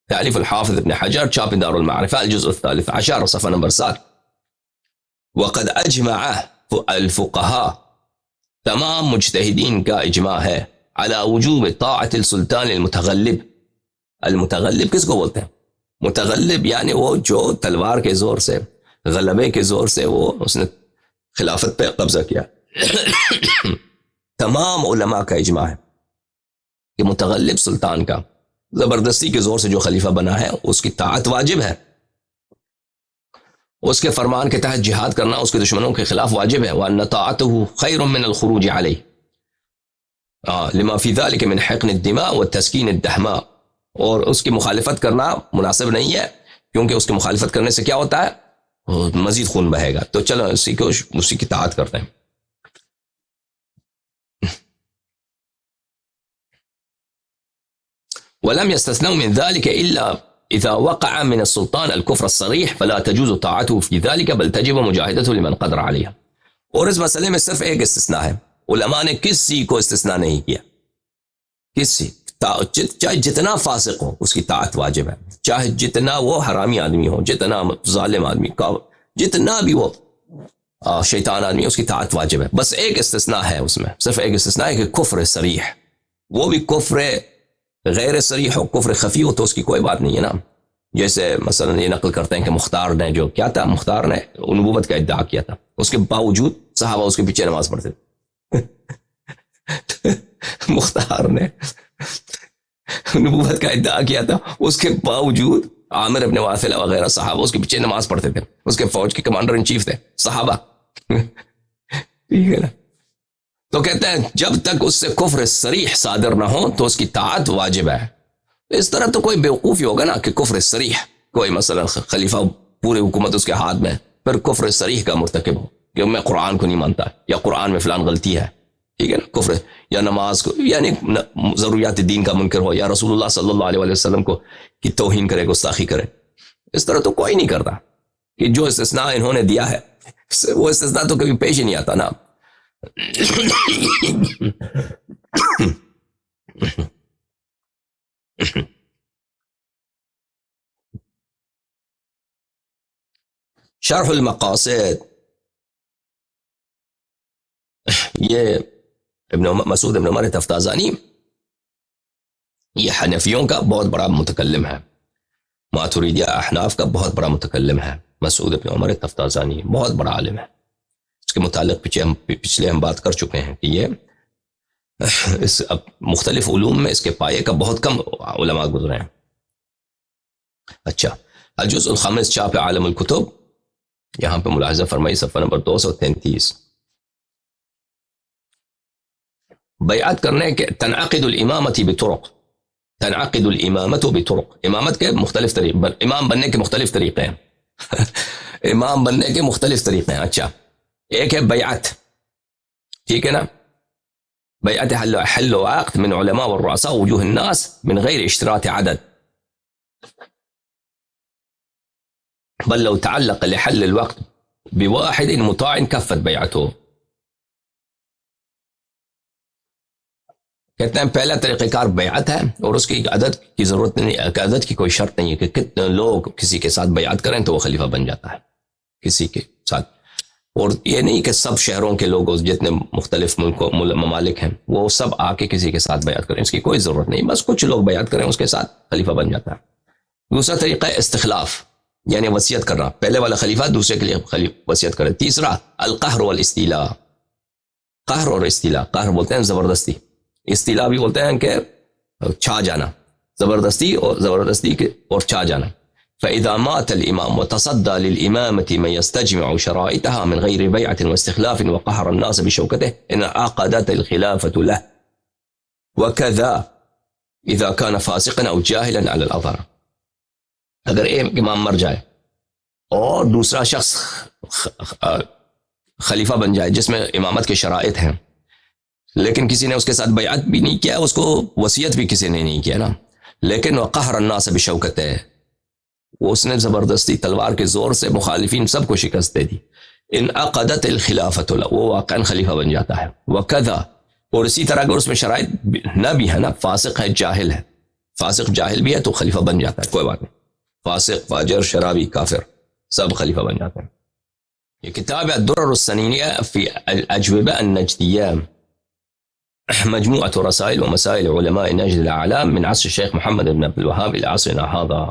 تعلیف الحافظ ابن حجر، چھاپے دار المعرفہ، الجزء الثالث عشر، صفحہ نمبر 7. وقد اجمع الفقہاء، تمام مجتہدین کا اجماع ہے، على وجوب طاعت السلطان المتغلب کس کو بولتے ہیں؟ متغلب یعنی وہ جو تلوار کے زور سے، غلبے کے زور سے اس نے خلافت پہ قبضہ کیا. تمام علماء کا اجماع ہے کہ متغلب سلطان کا زبردستی کے زور سے جو خلیفہ بنا ہے اس کی طاعت واجب ہے، اس کے فرمان کے تحت جہاد کرنا اس کے دشمنوں کے خلاف واجب ہے. وَأَنَّ طَاعَتُهُ خَيْرٌ مِّنَ الْخُرُوجِ عَلَيْهِ لِمَا فِي ذَلِكَ مِنْ حِقْنِ الدِّمَاءِ وَالتَّسْكِينِ الدَّحْمَاءِ. اور اس کی مخالفت کرنا مناسب نہیں ہے، کیونکہ اس کی مخالفت کرنے سے کیا ہوتا ہے؟ مزید خون بہے گا. تو چلو اسی کی طاعت کرتے ہیں. ولم يستثنوا من ذلك إلا إذا وقع من السلطان الكفر الصريح فلا تجوز طاعته في ذلك بل تجب مجاهدته لمن قدر عليها. اور اس مسئلے میں صرف ایک استثناء ہے، علماء نے کسی کو استثناء نہیں کیا، چاہے جتنا فاسق ہو اس کی طاعت واجب ہے، چاہے جتنا وہ حرامی آدمی ہو، جتنا ظالم آدمی، جتنا بھی وہ شیطان آدمی، اس کی طاعت واجب ہے. بس ایک استثناء ہے، اس میں صرف ایک استثناء ہے کہ کفر صریح، وہ بھی کفر غیر صریح ہو، کفر خفی ہو تو اس کی کوئی بات نہیں ہے نا. جیسے مثلا یہ نقل کرتے ہیں کہ مختار نے جو کیا تھا، مختار نے نبوت کا ادعا کیا تھا، اس کے باوجود صحابہ اس کے پیچھے نماز پڑھتے تھے. مختار نے نبوت کا ادعا کیا تھا، اس کے باوجود عامر ابن واثلہ وغیرہ صحابہ اس کے پیچھے نماز پڑھتے تھے، اس کے فوج کے کمانڈر ان چیف تھے صحابہ ٹھیک ہے نا. تو کہتے ہیں جب تک اس سے کفر صریح صادر نہ ہو تو اس کی طاعت واجب ہے. اس طرح تو کوئی بیوقوفی ہوگا نا کہ کفر صریح، کوئی مثلا خلیفہ پوری حکومت اس کے ہاتھ میں، پھر کفر صریح کا مرتکب ہو کہ میں قرآن کو نہیں مانتا یا قرآن میں فلان غلطی ہے، ٹھیک ہے نا، کفر، یا نماز کو یعنی ضروریات دین کا منکر ہو، یا رسول اللہ صلی اللہ علیہ وسلم کو کی توہین کرے، گستاخی کرے. اس طرح تو کوئی نہیں کرتا. کہ جو استثناء انہوں نے دیا ہے وہ استثناء تو کبھی پیش ہی نہیں آتا نا. شرح المقاصد، یہ مسعود ابن عمر تفتازانی یہ حنفیوں کا بہت بڑا متکلم ہے، ماتریدیہ احناف کا بہت بڑا متکلم ہے. مسعود ابن عمر تفتازانی بہت بڑا عالم ہے. اس کے متعلق پچھلے ہم بات کر چکے ہیں کہ یہ اس مختلف علوم میں اس کے پائے کا بہت کم علماء گزرے ہیں. اچھا، الجزء الخامس چاپ عالم الکتب، یہاں پہ ملاحظہ فرمائی صفحہ نمبر 233. بیعت کرنے کے تنعقد الامامت بطرق، تنعقد الامامت بطرق، امامت کے مختلف طریقے، امام بننے کے مختلف طریقے ہیں امام بننے کے مختلف طریقے ہیں. اچھا، ایک ہے بیعت، ٹھیک ہے نا، بیعت حل و عقد من علماء والرؤساء وجوه الناس من غیر اشتراط عدد، بل لو تعلق لحل الوقت بواحد مطاع كفت بیعته. کہتے ہیں پہلا طریقہ کار بیعت ہے اور اس کی عدد کی ضرورت نہیں، عدد کی کوئی شرط نہیں ہے کہ کتنے لوگ کسی کے ساتھ بیعت کریں تو وہ خلیفہ بن جاتا ہے کسی کے ساتھ. اور یہ نہیں کہ سب شہروں کے لوگ جتنے مختلف ملکوں ممالک ہیں وہ سب آ کے کسی کے ساتھ بیعت کریں، اس کی کوئی ضرورت نہیں، بس کچھ لوگ بیعت کریں اس کے ساتھ خلیفہ بن جاتا ہے. دوسرا طریقہ ہے استخلاف، یعنی وصیت کرنا، پہلے والا خلیفہ دوسرے کے لیے وصیت کرے. تیسرا القہر والاستیلاء، قہر اور استیلاء، قہر بولتے ہیں زبردستی، استیلاء بھی بولتے ہیں کہ چھا جانا، زبردستی اور چھا جانا. فإذا مات الإمام وتصدى للإمامة من يستجمع شرائطها من غير بيعة واستخلاف وقهر الناس بشوكته إن عقدت الخلافة له، وكذا إذا كان فاسقا أو جاهلا على الأظهر. اگر ایک امام مر جائے اور دوسرا شخص خلیفہ بن جائے جس میں امامت کے شرائط ہیں، لیکن کسی نے اس کے ساتھ بیعت بھی نہیں کیا، اس کو وصیت بھی کسی نے نہیں کیا نا، لیکن وقهر الناس بشوكته، وہ اس نے زبردستی تلوار کے زور سے مخالفین سب کو شکست دے دی. ان عقدت الخلافت، وہ واقعا خلیفہ بن جاتا ہے. وکذا، اور اسی طرح اگر اس میں شرائط نہ بھی ہے نا، فاسق ہے، جاہل ہے، فاسق جاہل بھی ہے تو خلیفہ بن جاتا ہے، کوئی بات نہیں، فاسق فاجر شرابی کافر سب خلیفہ بن جاتے ہیں. یہ کتاب الدرر السنینیہ فی الاجوبہ النجدیہ، مجموعة رسائل ومسائل علماء نجد الأعلام من عصر الشيخ محمد بن عبد الوهاب إلى عصرنا هذا،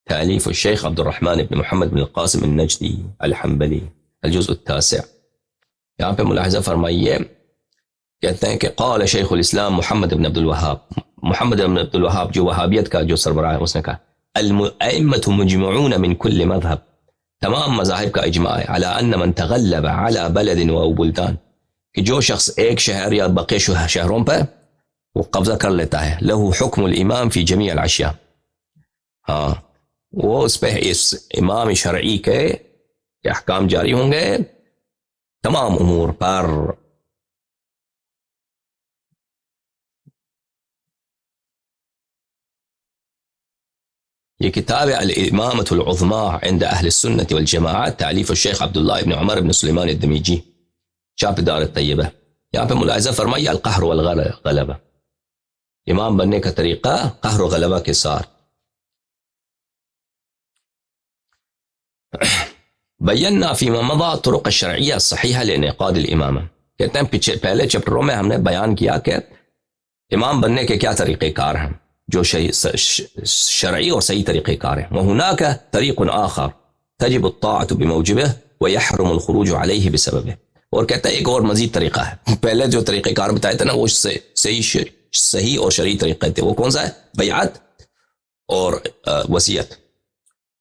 تأليف الشيخ عبد الرحمن بن محمد بن القاسم النجدي الحنبلي، الجزء التاسع. یہاں پہ ملاحظہ فرمائیے، کہتے ہیں کہ قال شیخ الاسلام محمد بن عبد الوهاب، محمد بن عبد الوهاب جو وہابیت کا جو سربراہ ہے، اس نے کہا الائمة مجمعون من كل مذهب، تمام مذاہب کا اجماع ہے، على ان من تغلب على بلد و بلدان، کہ جو شخص ایک شہر یا بقیہ شہروں پر وہ قبضہ کر لیتا ہے، له حکم الامام فی جمیع الاشیاء، ہاں وہ اس پہ اس امام شرعی کے احکام جاری ہوں گے تمام امور پر. یہ کتاب الامامۃ العظمیٰ عند اہل السنۃ والجماعت، تالیف الشیخ عبداللہ ابن عمر بن سلیمان الدمیجی، چاپ دار الطیبہ. یہاں پہ ملاحظہ فرمائیے القہر والغلبہ، امام بننے کا طریقہ قہر و غلبہ کے ساتھ. بینا فیما مضى طرق الشرعیہ الصحیحہ لانعقاد الامامہ، کہتے ہیں پہلے چپٹروں میں ہم نے بیان کیا کہ امام بننے کے کیا طریقہ کار ہیں جو شرعی اور صحیح طریقہ کار ہیں. وهناك طریق آخر تجب الطاعة بموجبه ويحرم الخروج عليه بسببه، اور کہتا ہے ایک اور مزید طریقہ ہے، پہلے جو طریقہ کار بتایا تھا نا وہ صحیح اور شرعی طریقے تھے، وہ کون سا ہے؟ بیعت اور وصیت.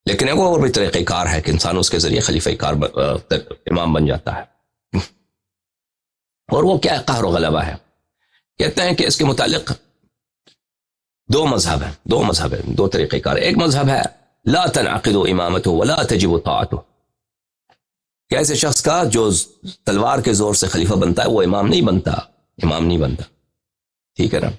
لیکن ایک اور بھی طریقہ کار ہے کہ انسان اس کے ذریعے خلیفہ کار امام بن جاتا ہے. اور وہ کیا قہر و غلبہ ہے. کہتے ہیں کہ اس کے متعلق دو مذہب ہیں, دو طریقہ کار. ایک مذہب ہے لا تنعقد امامته ولا تجب طاعته, کہ ایسے شخص کا جو تلوار کے زور سے خلیفہ بنتا ہے وہ امام نہیں بنتا. ٹھیک ہے نا.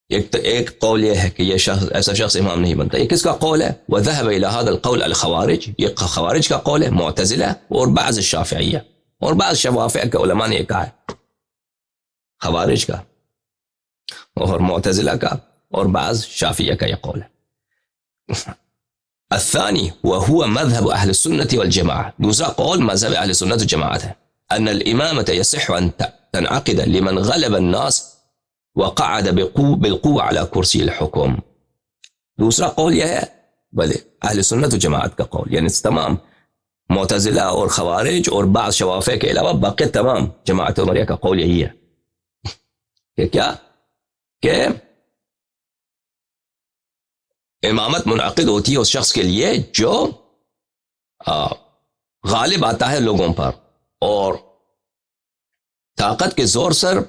ایک قول یہ ہے کہ یہ ایسا شخص امام نہیں بنتا. یہ کس کا قول ہے؟ وذهب الى هذا القول الخوارج, یہ خوارج کا قول ہے, معتزلہ اور بعض الشافعیہ اور بعض شوافع کے علماء نے یہ کہا ہے. خوارج کا اور معتزلہ کا اور بعض شافعیہ کا یہ قول ہے. الثاني وهو مذهب اهل السنة والجماعة, دوسرا قول مذهب اهل السنة والجماعة ہے ان الامامة يصح ان تنعقد لمن غلب الناس وقعد بالقوة على كرسي الحكم. دوسرا قول یہ ہے بلے اہل سنت و جماعت کا قول, یعنی تمام معتزلہ اور خوارج اور بعض شوافع کے علاوہ باقی تمام جماعت عمریہ کا قول یہی ہے کہ کیا کہ امامت منعقد ہوتی ہے اس شخص کے لیے جو غالب آتا ہے لوگوں پر اور طاقت کے زور سر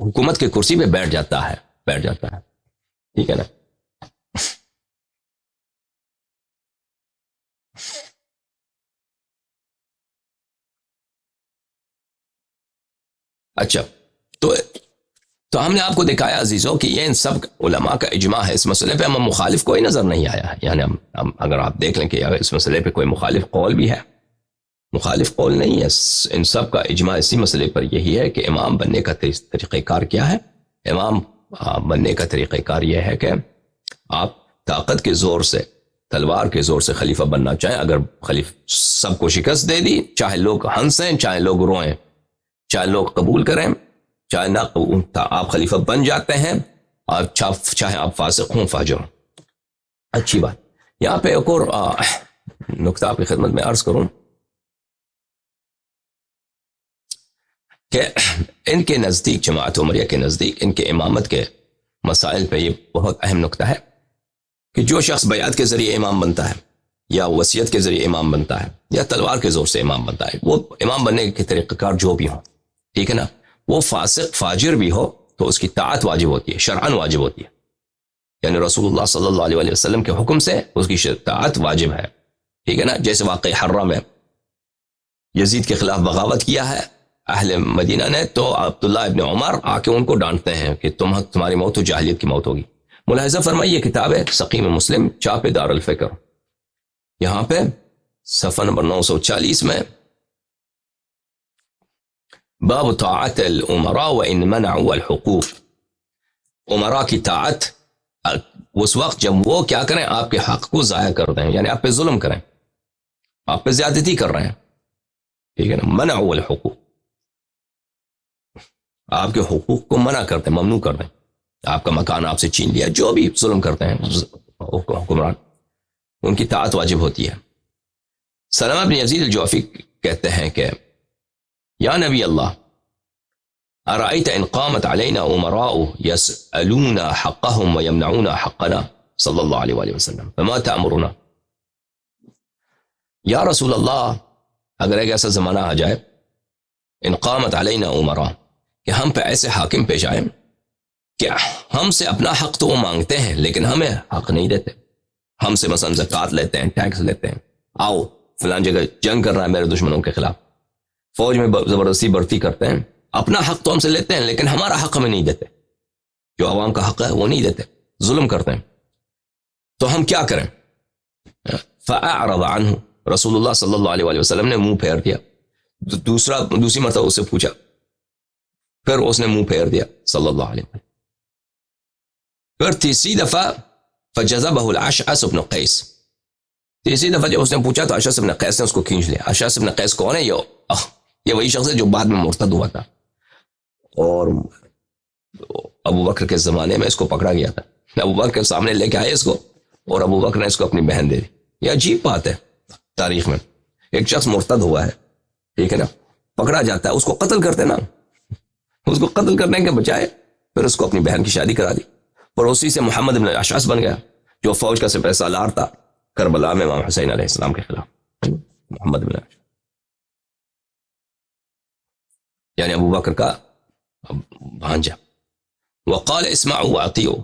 حکومت کے کرسی پہ بیٹھ جاتا ہے. ٹھیک ہے نا. اچھا, تو ہم نے آپ کو دکھایا عزیزوں کہ یہ ان سب علماء کا اجماع ہے. اس مسئلے پہ ہم مخالف کوئی نظر نہیں آیا ہے. یعنی ہم اگر آپ دیکھ لیں کہ اس مسئلے پہ کوئی مخالف قول بھی ہے, مخالف قول نہیں ہے. ان سب کا اجماع اسی مسئلے پر یہی ہے کہ امام بننے کا طریقہ کار کیا ہے. امام بننے کا طریقہ کار یہ ہے کہ آپ طاقت کے زور سے, تلوار کے زور سے خلیفہ بننا چاہیں. اگر خلیفہ سب کو شکست دے دی, چاہے لوگ ہنسیں چاہے لوگ روئیں, چاہے لوگ قبول کریں چاہے نہ, آپ خلیفہ بن جاتے ہیں, چاہے آپ فاسق ہوں فاجر ہوں. اچھی بات. یہاں پہ ایک اور نقطہ آپ کی خدمت میں عرض کروں کہ ان کے نزدیک, جماعت عمریہ کے نزدیک, ان کے امامت کے مسائل پہ یہ بہت اہم نقطہ ہے کہ جو شخص بیعت کے ذریعے امام بنتا ہے یا وصیت کے ذریعے امام بنتا ہے یا تلوار کے زور سے امام بنتا ہے, وہ امام بننے کے طریقہ کار جو بھی ہوں, ٹھیک ہے نا, وہ فاسق فاجر بھی ہو تو اس کی طاعت واجب ہوتی ہے, شرعاً واجب ہوتی ہے. یعنی رسول اللہ صلی اللہ علیہ وسلم کے حکم سے اس کی طاعت واجب ہے. ٹھیک ہے نا. جیسے واقعی حرہ میں یزید کے خلاف بغاوت کیا ہے اہل مدینہ نے, تو عبداللہ ابن عمر آ کے ان کو ڈانٹتے ہیں کہ تمہاری موت تو جاہلیت کی موت ہوگی. ملاحظہ فرمائیے, یہ کتاب ہے سقیم مسلم, چاپ دار الفکر. یہاں پہ صفحہ نمبر 940 میں باب طاعت الامراء وان منعوا الحقوق, امراء کی طاعت اس وقت جب وہ کیا کریں, آپ کے حق کو ضائع کر دیں, یعنی آپ پہ ظلم کریں, آپ پہ زیادتی کر رہے ہیں. ٹھیک ہے نا. منعوا الحقوق, آپ کے حقوق کو منع کر دیں, ممنوع کر دیں. آپ کا مکان آپ سے چھین لیا, جو بھی ظلم کرتے ہیں حکمران, ان کی طاعت واجب ہوتی ہے. سلمہ بن یزید الجوفی کہتے ہیں کہ یا نبی اللہ, ارأیت ان قامت علینا امراء یسألون حقهم ویمنعون حقنا صلی اللہ علیہ وآلہ وسلم فما تأمرنا. یا رسول اللہ, اگر ایک ایسا زمانہ آ جائے, ان قامت علینا امراء, کہ ہم پہ ایسے حاکم پیش آئے کہ ہم سے اپنا حق تو وہ مانگتے ہیں لیکن ہمیں حق نہیں دیتے. ہم سے مثلا زکوٰۃ لیتے ہیں, ٹیکس لیتے ہیں, آؤ فلان جگہ جنگ کر رہا ہے میرے دشمنوں کے خلاف, فوج میں زبردستی بھرتی کرتے ہیں, اپنا حق تو ہم سے لیتے ہیں لیکن ہمارا حق ہمیں نہیں دیتے, جو عوام کا حق ہے وہ نہیں دیتے, ظلم کرتے ہیں. تو ہم کیا کریں؟ فأعرض عنہ, رسول اللہ صلی اللہ علیہ وآلہ وسلم نے منہ پھیر دیا. دوسری مرتبہ اس سے پوچھا, پھر اس نے منہ پھیر دیا صلی اللہ علیہ وسلم. پھر تیسری دفعہ فجذبہ الاشعث بن قیس, تیسری دفعہ جب اس نے پوچھا تو اشعث بن قیس نے اس کو کھینچ لیا. اشعث بن قیس کون ہے؟ یہ وہی شخص ہے جو بعد میں مرتد ہوا تھا اور ابو بکر کے زمانے میں اس کو پکڑا گیا تھا. ابو بکر کے سامنے لے کے آئے اس کو, اور ابو بکر نے اس کو اپنی بہن دے دی. یہ عجیب بات ہے تاریخ میں, ایک شخص مرتد ہوا ہے, ٹھیک ہے نا, پکڑا جاتا ہے, اس کو قتل کرتے نا, اس کو قتل کرنے کے بجائے پھر اس کو اپنی بہن کی شادی کرا دی. پڑوسی سے محمد بن اشعث بن گیا جو فوج کا سپہ سالار تھا کربلا میں امام حسین علیہ السلام کے خلاف. محمد بن اشعث یعنی ابو بکر کا بھانجا. وقال اسمعوا واطیعوا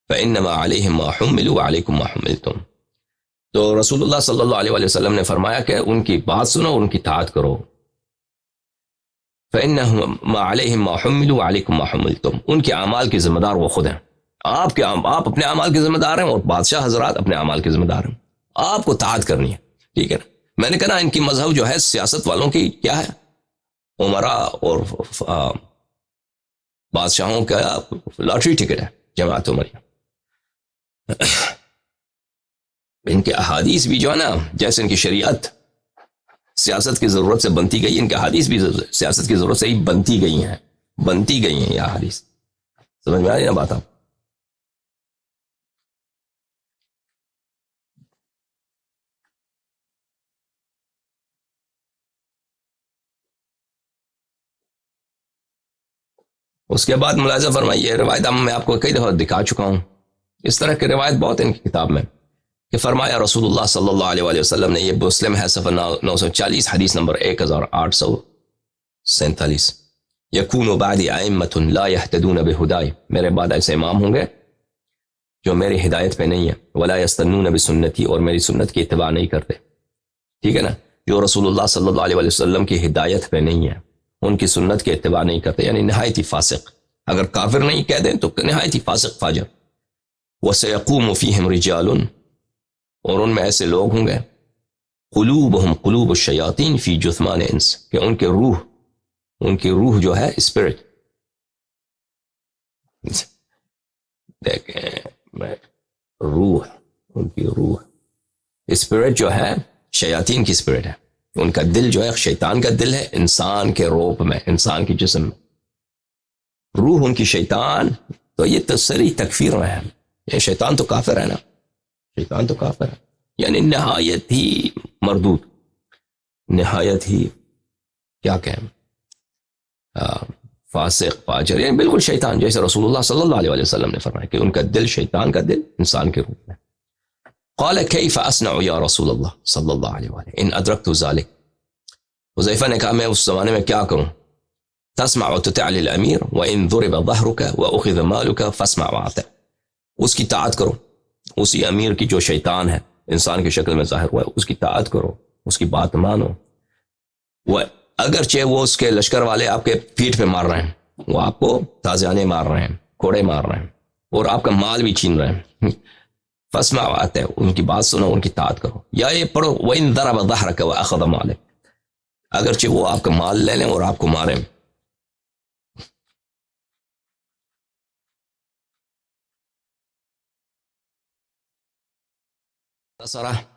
فانما علیہم ما حملوا وعلیکم ما حملتم. تو رسول اللہ صلی اللہ علیہ وآلہ وسلم نے فرمایا کہ ان کی بات سنو اور ان کی اطاعت کرو. فإنما علیہم ما حملوا وعلیکم ما حملتم. ان کے اعمال کے ذمہ دار وہ خود ہیں. آپ اپنے اعمال کے ذمہ دار ہیں اور بادشاہ حضرات اپنے اعمال کے ذمہ دار ہیں. آپ کو اطاعت کرنی ہے. ٹھیک ہے نا. میں نے کہا ان کی مذہب جو ہے سیاست والوں کی کیا ہے, عمراء اور بادشاہوں کا لاٹری ٹکٹ ہے جماعت عمریہ. ان کے احادیث بھی جو ہے نا, جیسے ان کی شریعت سیاست کی ضرورت سے بنتی گئی, ان کے احادیث بھی سیاست کی ضرورت سے ہی بنتی گئی ہیں یہ احادیث. سمجھ میں آ رہی نا بات آپ؟ اس کے بعد ملاحظہ فرمائیے, روایت میں آپ کو کئی دفعہ دکھا چکا ہوں, اس طرح کی روایت بہت ہے ان کی کتاب میں, کہ فرمایا رسول اللہ صلی اللہ علیہ وآلہ وسلم نے, یہ مسلم ہے صفحہ 940 حدیث نمبر 1847, یکون بعدی ائمۃ لا یہتدون بہدای, میرے بعد ایسے امام ہوں گے جو میری ہدایت پہ نہیں ہے, ولا یستنون بسنتی, اور میری سنت کی اتباع نہیں کرتے. ٹھیک ہے نا, جو رسول اللہ صلی اللہ علیہ وآلہ وسلم کی ہدایت پہ نہیں ہے, ان کی سنت کی اتباع نہیں کرتے, یعنی نہایت ہی فاسق. اگر کافر نہیں کہہ دیں تو نہایت ہی فاسق فاجر. وَسَيَقُومُ فِيهِمْ رِجَالٌ, اور ان میں ایسے لوگ ہوں گے, قلوبہم قلوب الشیاطین فی جثمان انس, کہ ان کی روح جو ہے اسپرٹ, دیکھیں روح, ان کی روح اسپرٹ جو ہے شیاطین کی اسپرٹ ہے. ان کا دل جو ہے شیطان کا دل ہے, انسان کے روپ میں, انسان کے جسم میں. روح ان کی شیطان, تو یہ تصریح تکفیر میں ہے. یہ شیطان تو کافر ہے نا, شیطان تو کافر ہے, یعنی نہایت ہی مردود, نہایت ہی کیا کہیں فاسق فاجر, یعنی بالکل شیطان, جیسے رسول اللہ صلی اللہ علیہ وسلم نے فرمایا کہ ان کا دل شیطان کا دل انسان کے روپ میں. قال کیف اصنع یا رسول اللہ صلی اللہ علیہ وآلہ ان ادرکت ذلک. حذیفہ نے کہا میں اس زمانے میں کیا کروں, تسمع وتطع للامیر وان ضرب ظهرك واخذ مالك فاسمع واطع. اس کی طاعت کرو, اسی امیر کی جو شیطان ہے انسان کی شکل میں ظاہر ہوا ہے, اس کی طاعت کرو, اس کی بات مانو. وہ اگرچہ وہ اس کے لشکر والے آپ کے پیٹھ پہ مار رہے ہیں, وہ آپ کو تازیانے مار رہے ہیں, کوڑے مار رہے ہیں, اور آپ کا مال بھی چھین رہے ہیں, فاسمع واطع, ان کی بات سنو, ان کی طاعت کرو. یا یہ پڑھو وَإِن ضَرَبَ ظَهْرَكَ وَأَخَذَ مَالَكَ, اگرچہ وہ آپ کا مال لے لیں اور آپ کو ماریں.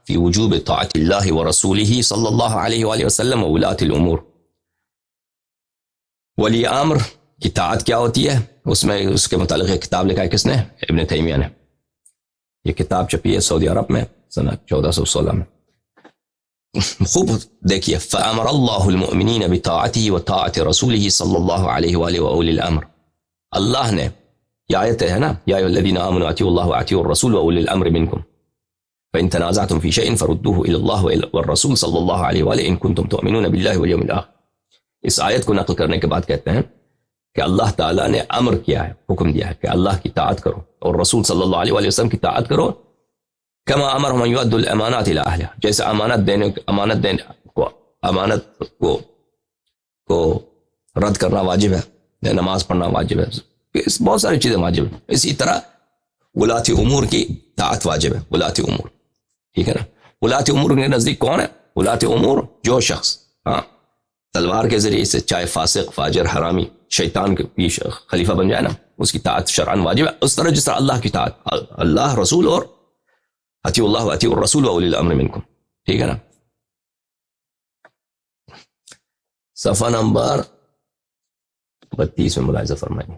فی وجوب طاعت اللہ ورسولہ صلی اللہ علیہ وآلہ وسلم وولاة الامور. ولی امر کی طاعت کیا ہوتی ہے, اس میں اس کے متعلق ایک کتاب لکھا ہے, کس نے؟ ابن تیمیہ نے. یہ کتاب چھپی ہے سعودی عرب میں سنہ 1416 میں. خوب دیکھیے, فامر اللہ المؤمنین بطاعتہ وطاعت رسولہ صلی اللہ علیہ وآلہ واولی الامر. اللہ نے, یہ آیت ہے نا, یا ایھا الذین آمنوا اطیعوا اللہ واطیعوا الرسول واولی الامر منکم فإن تنازعتم في شيء فردوه إلى الله والرسول صلى الله عليه وآله إن كنتم تؤمنون بالله واليوم الآخر. اس آیت کو نقل کرنے کے بعد کہتے ہیں کہ اللہ تعالیٰ نے امر کیا ہے, حکم دیا ہے کہ اللہ کی طاعت کرو اور رسول صلی اللہ علیہ وآلہ وسلم کی طاعت کرو. كما امرهم ان يؤدوا الامانات الى اهلها, جیسے امانت کو رد کرنا واجب ہے, نماز پڑھنا واجب ہے, بہت ساری چیزیں واجب ہیں. اسی طرح ولاۃ امور کی طاعت واجب ہے. ولاۃ امور, ٹھیک ہے نا. ولاۃ امور کے نزدیک کون ہے؟ ولاۃ امور جو شخص تلوار کے ذریعے سے, چاہے فاسق فاجر حرامی شیطان کے پیش خلیفہ بن جائے نا, اس کی طاعت شرعاً واجب ہے. اس طرح جس طرح اللہ کی طاعت, اللہ رسول اور اطیعوا اللہ واطیعوا الرسول واولی الامر منکم, ٹھیک ہے نا. صفحہ نمبر 32 میں ملاحظہ فرمائیے.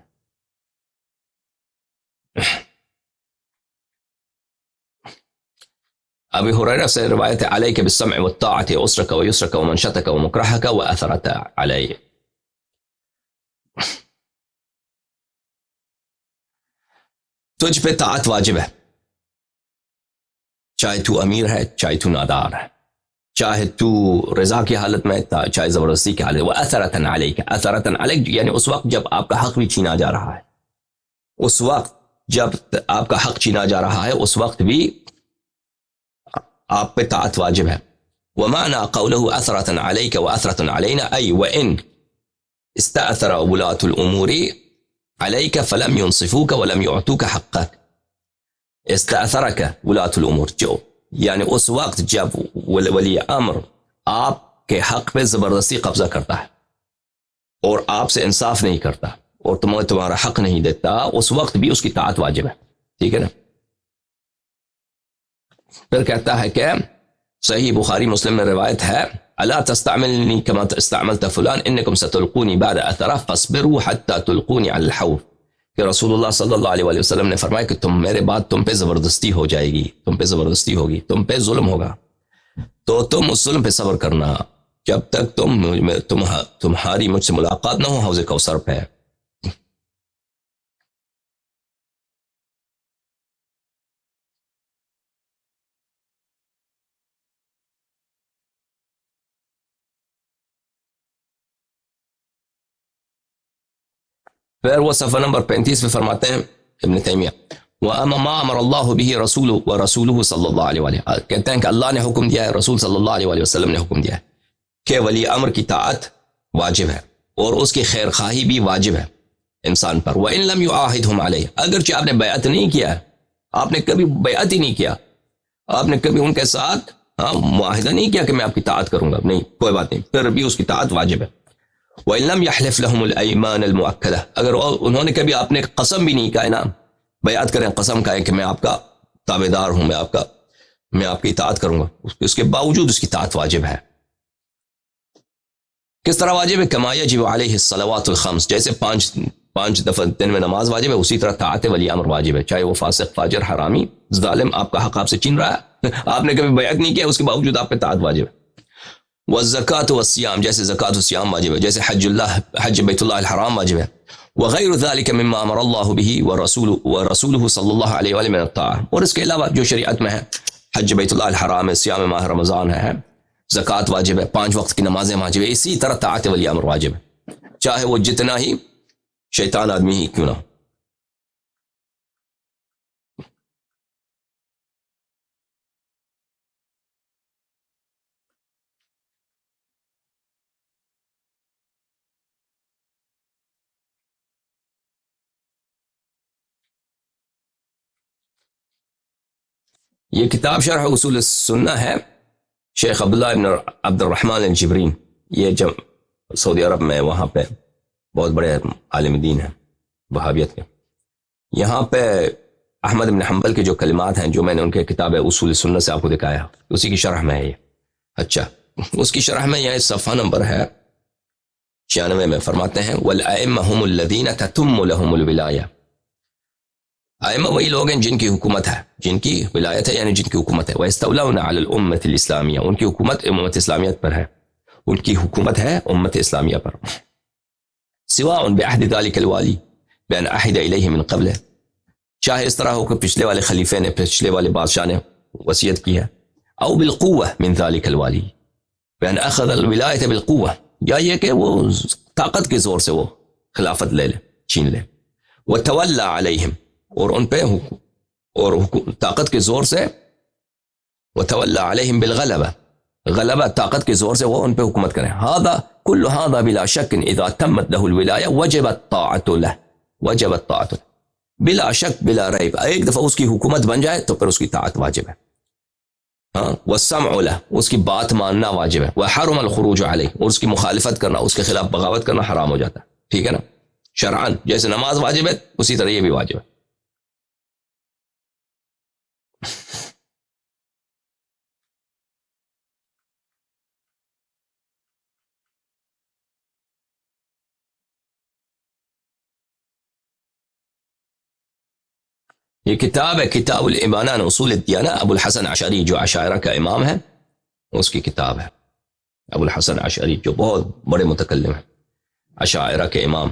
ابی ہریرہ سے روایت ہے, علیک بالسمع والطاعۃ عسرک ویسرک ومنشتک ومکرہک واثرت علی. تجھ پہ طاعت واجب ہے، چاہے تو امیر ہے چاہے تو نادار ہے، چاہے تو رضا کی حالت میں چاہے زبردستی کی حالت. وَأَثَرَةً عَلَيْكَ، اثرتاً علیک یعنی اس وقت جب آپ کا حق بھی چھینا جا رہا ہے، اس وقت جب آپ کا حق چھینا جا رہا ہے اس وقت بھی آپ پہ طاعت واجب ہے. ومعنى قوله أثرة عليك وأثرة علينا أي وإن استأثر ولاة الأمور عليك فلم ينصفوك ولم يعطوك حقك. استأثرك ولاة الأمور جو یعنی اس وقت جب ولی امر آپ کے حق پہ زبردستی قبضہ کرتا ہے اور آپ سے انصاف نہیں کرتا اور تمہارا حق نہیں دیتا، اس وقت بھی اس کی طاعت واجب ہے. ٹھیک ہے نا. پھر کہتا ہے کہ صحیح بخاری مسلم میں روایت ہے، الا تستعملنی کما استعملت فلان انکم ستلقونی بعد اثرہ فاصبروا حتی تلقونی علی الحوض، کہ رسول اللہ صلی اللہ علیہ وسلم نے فرمایا کہ میرے بعد تم پہ زبردستی ہو جائے گی، تم پہ زبردستی ہوگی، تم پہ ظلم ہوگا، تو تم اس ظلم پہ صبر کرنا جب تک تمہاری مجھ سے ملاقات نہ ہو حوض کوثر پہ. پھر وہ صفحہ نمبر 35 پہ فرماتے ہیں ابن تیمیہ، وَأَمَا مَا أَمَرَ اللَّهُ بِهِ رَسُولُهُ وَرَسُولُهُ صلی اللہ علیہ وسلم، کہتے ہیں کہ اللہ نے حکم دیا ہے، رسول صلی اللہ علیہ وسلم نے حکم دیا ہے کہ ولی امر کی طاعت واجب ہے اور اس کی خیر خواہی بھی واجب ہے انسان پر. وَإِن لَمْ يُعَاهِدْهُمْ عَلَيْهِ، اگرچہ آپ نے بیعت نہیں کیا، آپ نے کبھی بیعت ہی نہیں کیا، آپ نے کبھی ان کے ساتھ معاہدہ نہیں کیا کہ میں آپ کی طاعت کروں گا، نہیں کوئی بات نہیں، پھر بھی اس کی طاعت واجب ہے. وَإِن لَمْ يَحْلِفْ لَهُمُ الْأَيْمَانَ الْمُؤَكَّدَةَ، اگر انہوں نے کبھی آپ نے قسم بھی نہیں کہا نا، بیعت کریں قسم کھائیں کہ میں آپ کا تابعدار ہوں، میں آپ کی اطاعت کروں گا، اس کے باوجود اس کی اطاعت واجب ہے. کس طرح واجب ہے؟ كما يجب عليه الصلوات الخمس، جیسے پانچ دفعہ دن میں نماز واجب ہے، اسی طرح طاعت ولی امر واجب ہے، چاہے وہ فاسق فاجر حرامی ظالم آپ کا حق آپ سے چھین رہا ہے، آپ نے کبھی بیعت نہیں کیا، اس کے باوجود آپ پہ طاعت واجب ہے. والزکاة والصیام، جیسے زکاة و سیام واجب ہے، جیسے حج بیت اللہ الحرام واجب ہے. وغیر ذلك مما امر اللہ به ورسولہ صلی اللہ علیہ وسلم من الطاعہ، اور اس کے علاوہ جو شریعت میں ہے، حج بیت اللہ الحرام ہے، سیام ماہ رمضان ہے، زکوٰۃ واجب ہے، 5 وقت کی نمازیں واجب ہے، اسی طرح طاعت ولی امر واجب ہے، چاہے وہ جتنا ہی شیطان آدمی ہی کیوں نہ ہو. یہ کتاب شرح اصول السنہ ہے، شیخ عبداللہ ابن عبد الرحمن الجبرین، یہ جب سعودی عرب میں وہاں پہ بہت بڑے عالم دین ہیں وہابیت کے. یہاں پہ احمد بن حنبل کے جو کلمات ہیں جو میں نے ان کے کتاب اصول السنہ سے آپ کو دکھایا، اسی کی شرح میں ہے یہ. اچھا، اس کی شرح میں یہ صفحہ نمبر ہے 96 میں فرماتے ہیں والائمہ هم الذین تتم لهم الولایہ، ائمہ وہی لوگ ہیں جن کی حکومت ہے، جن کی ولایت ہے یعنی جن کی حکومت ہے. وَيَسْتَوْلَوْنَ عَلَى الْأُمَّةِ الْإِسْلَامِيَّةِ، ان کی حکومت امت اسلامیت پر ہے، ان کی حکومت ہے امت اسلامیہ پر. سواء بعہد ذلك الوالی بأن عہد الیہ من قبل، چاہے اس طرح ہو کہ پچھلے والے خلیفے نے، پچھلے والے بادشاہ نے وصیت کی ہے، او بالقوہ من ذلك الوالی بأن اخذ الولایت بالقوہ، یا یہ کہ وہ طاقت کے زور سے وہ خلافت لے لے، چھین لے. وتولى علیہم، اور ان پہ اور طاقت کے زور سے، وتولى علیہم بالغلبہ، غلبہ طاقت کے زور سے وہ ان پہ حکومت کریں. هذا كل هذا بلا شک اذا تمت له الولایہ وجبت طاعت له، وجبت طاعت له، بلا شک بلا ریب، ایک دفعہ اس کی حکومت بن جائے تو پھر اس کی طاعت واجب ہے. والسمع له، اس کی بات ماننا واجب ہے. وحرم الخروج علیہ، اور اس کی مخالفت کرنا، اس کے خلاف بغاوت کرنا حرام ہو جاتا ہے. ٹھیک ہے نا. شرعاً جیسے نماز واجب ہے اسی طرح یہ بھی واجب ہے. یہ کتاب ہے کتاب الابانہ عن اصول الدیانہ، ابو الحسن عشعری جو عشائرہ کا امام ہے اس کی کتاب ہے. ابو الحسن عشعری جو بہت بڑے متکلم ہیں، عشائرہ کے امام،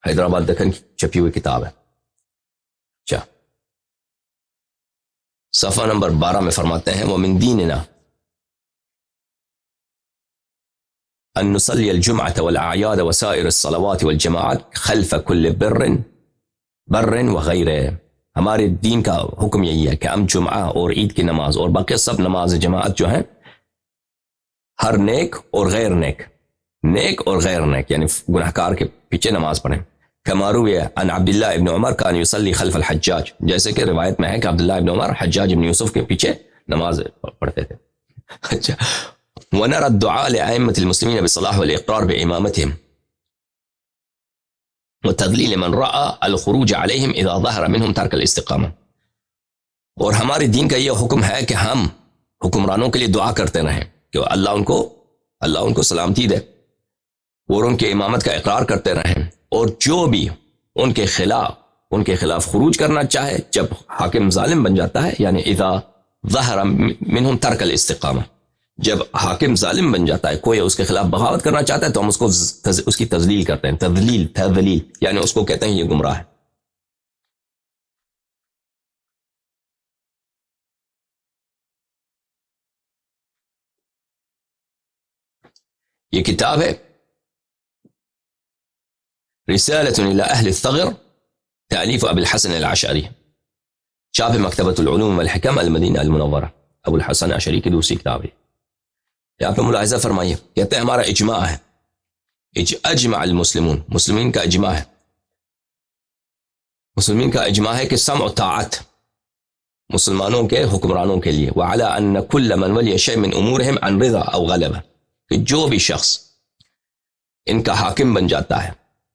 حیدرآباد دکن کی چھپی ہوئی کتاب ہے. اچھا، صفحہ نمبر 12 میں فرماتے ہیں وَمِن دِينِنَا أن نصلي الجمعة والأعياد وسائر الصلوات والجماعات خلف كل بر وغیرہ. ہمارے دین کا حکم یہی ہے کہ ہم جمعہ اور عید کی نماز اور باقی سب نماز جماعت جو ہیں ہر نیک اور غیر نیک، نیک اور غیر نیک یعنی گناہکار کے پیچھے نماز پڑھیں. كما روي عن عبد الله بن عمر كان يصلي خلف الحجاج، جیسے کہ روایت میں ہے کہ عبداللہ ابن عمر حجاج بن یوسف کے پیچھے نماز پڑھتے تھے. اچھا، ونرى الدعاء لأئمة المسلمين بالصلاح والإقرار بإمامتهم وتذليل من رأى الخروج عليهم إذا ظهر منهم ترك الاستقامة. اور ہمارے دین کا یہ حکم ہے کہ ہم حکمرانوں کے لیے دعا کرتے رہیں کہ اللہ ان کو سلامتی دے اور ان کے امامت کا اقرار کرتے رہیں، اور جو بھی ان کے خلاف خروج کرنا چاہے جب حاکم ظالم بن جاتا ہے، یعنی اذا ظہر منہم ترک الاستقامہ، جب حاکم ظالم بن جاتا ہے، کوئی اس کے خلاف بغاوت کرنا چاہتا ہے تو ہم اس کی تذلیل کرتے ہیں. تذلیل یعنی اس کو کہتے ہیں یہ گمراہ ہے. یہ کتاب ہے رسالة إلى أهل الثغر، تأليف أبي الحسن العشعری، چاپ مکتبۃ العلوم والحکم المدینہ المنورہ، ابو الحسن عشعری کی دوسری کتاب ہے. یہاں پہ ملاحظہ فرمائیے، کہتے ہیں ہمارا اجماع ہے، اجمع المسلمون، مسلمین کا اجماع ہے، مسلمین کا اجماع ہے کہ سمع و طاعت مسلمانوں کے حکمرانوں کے لیے، وعلى أن كل من ولي شيء من أمورهم عن رضا أو غلبہ، کہ جو بھی شخص ان کا حاکم بن جاتا ہے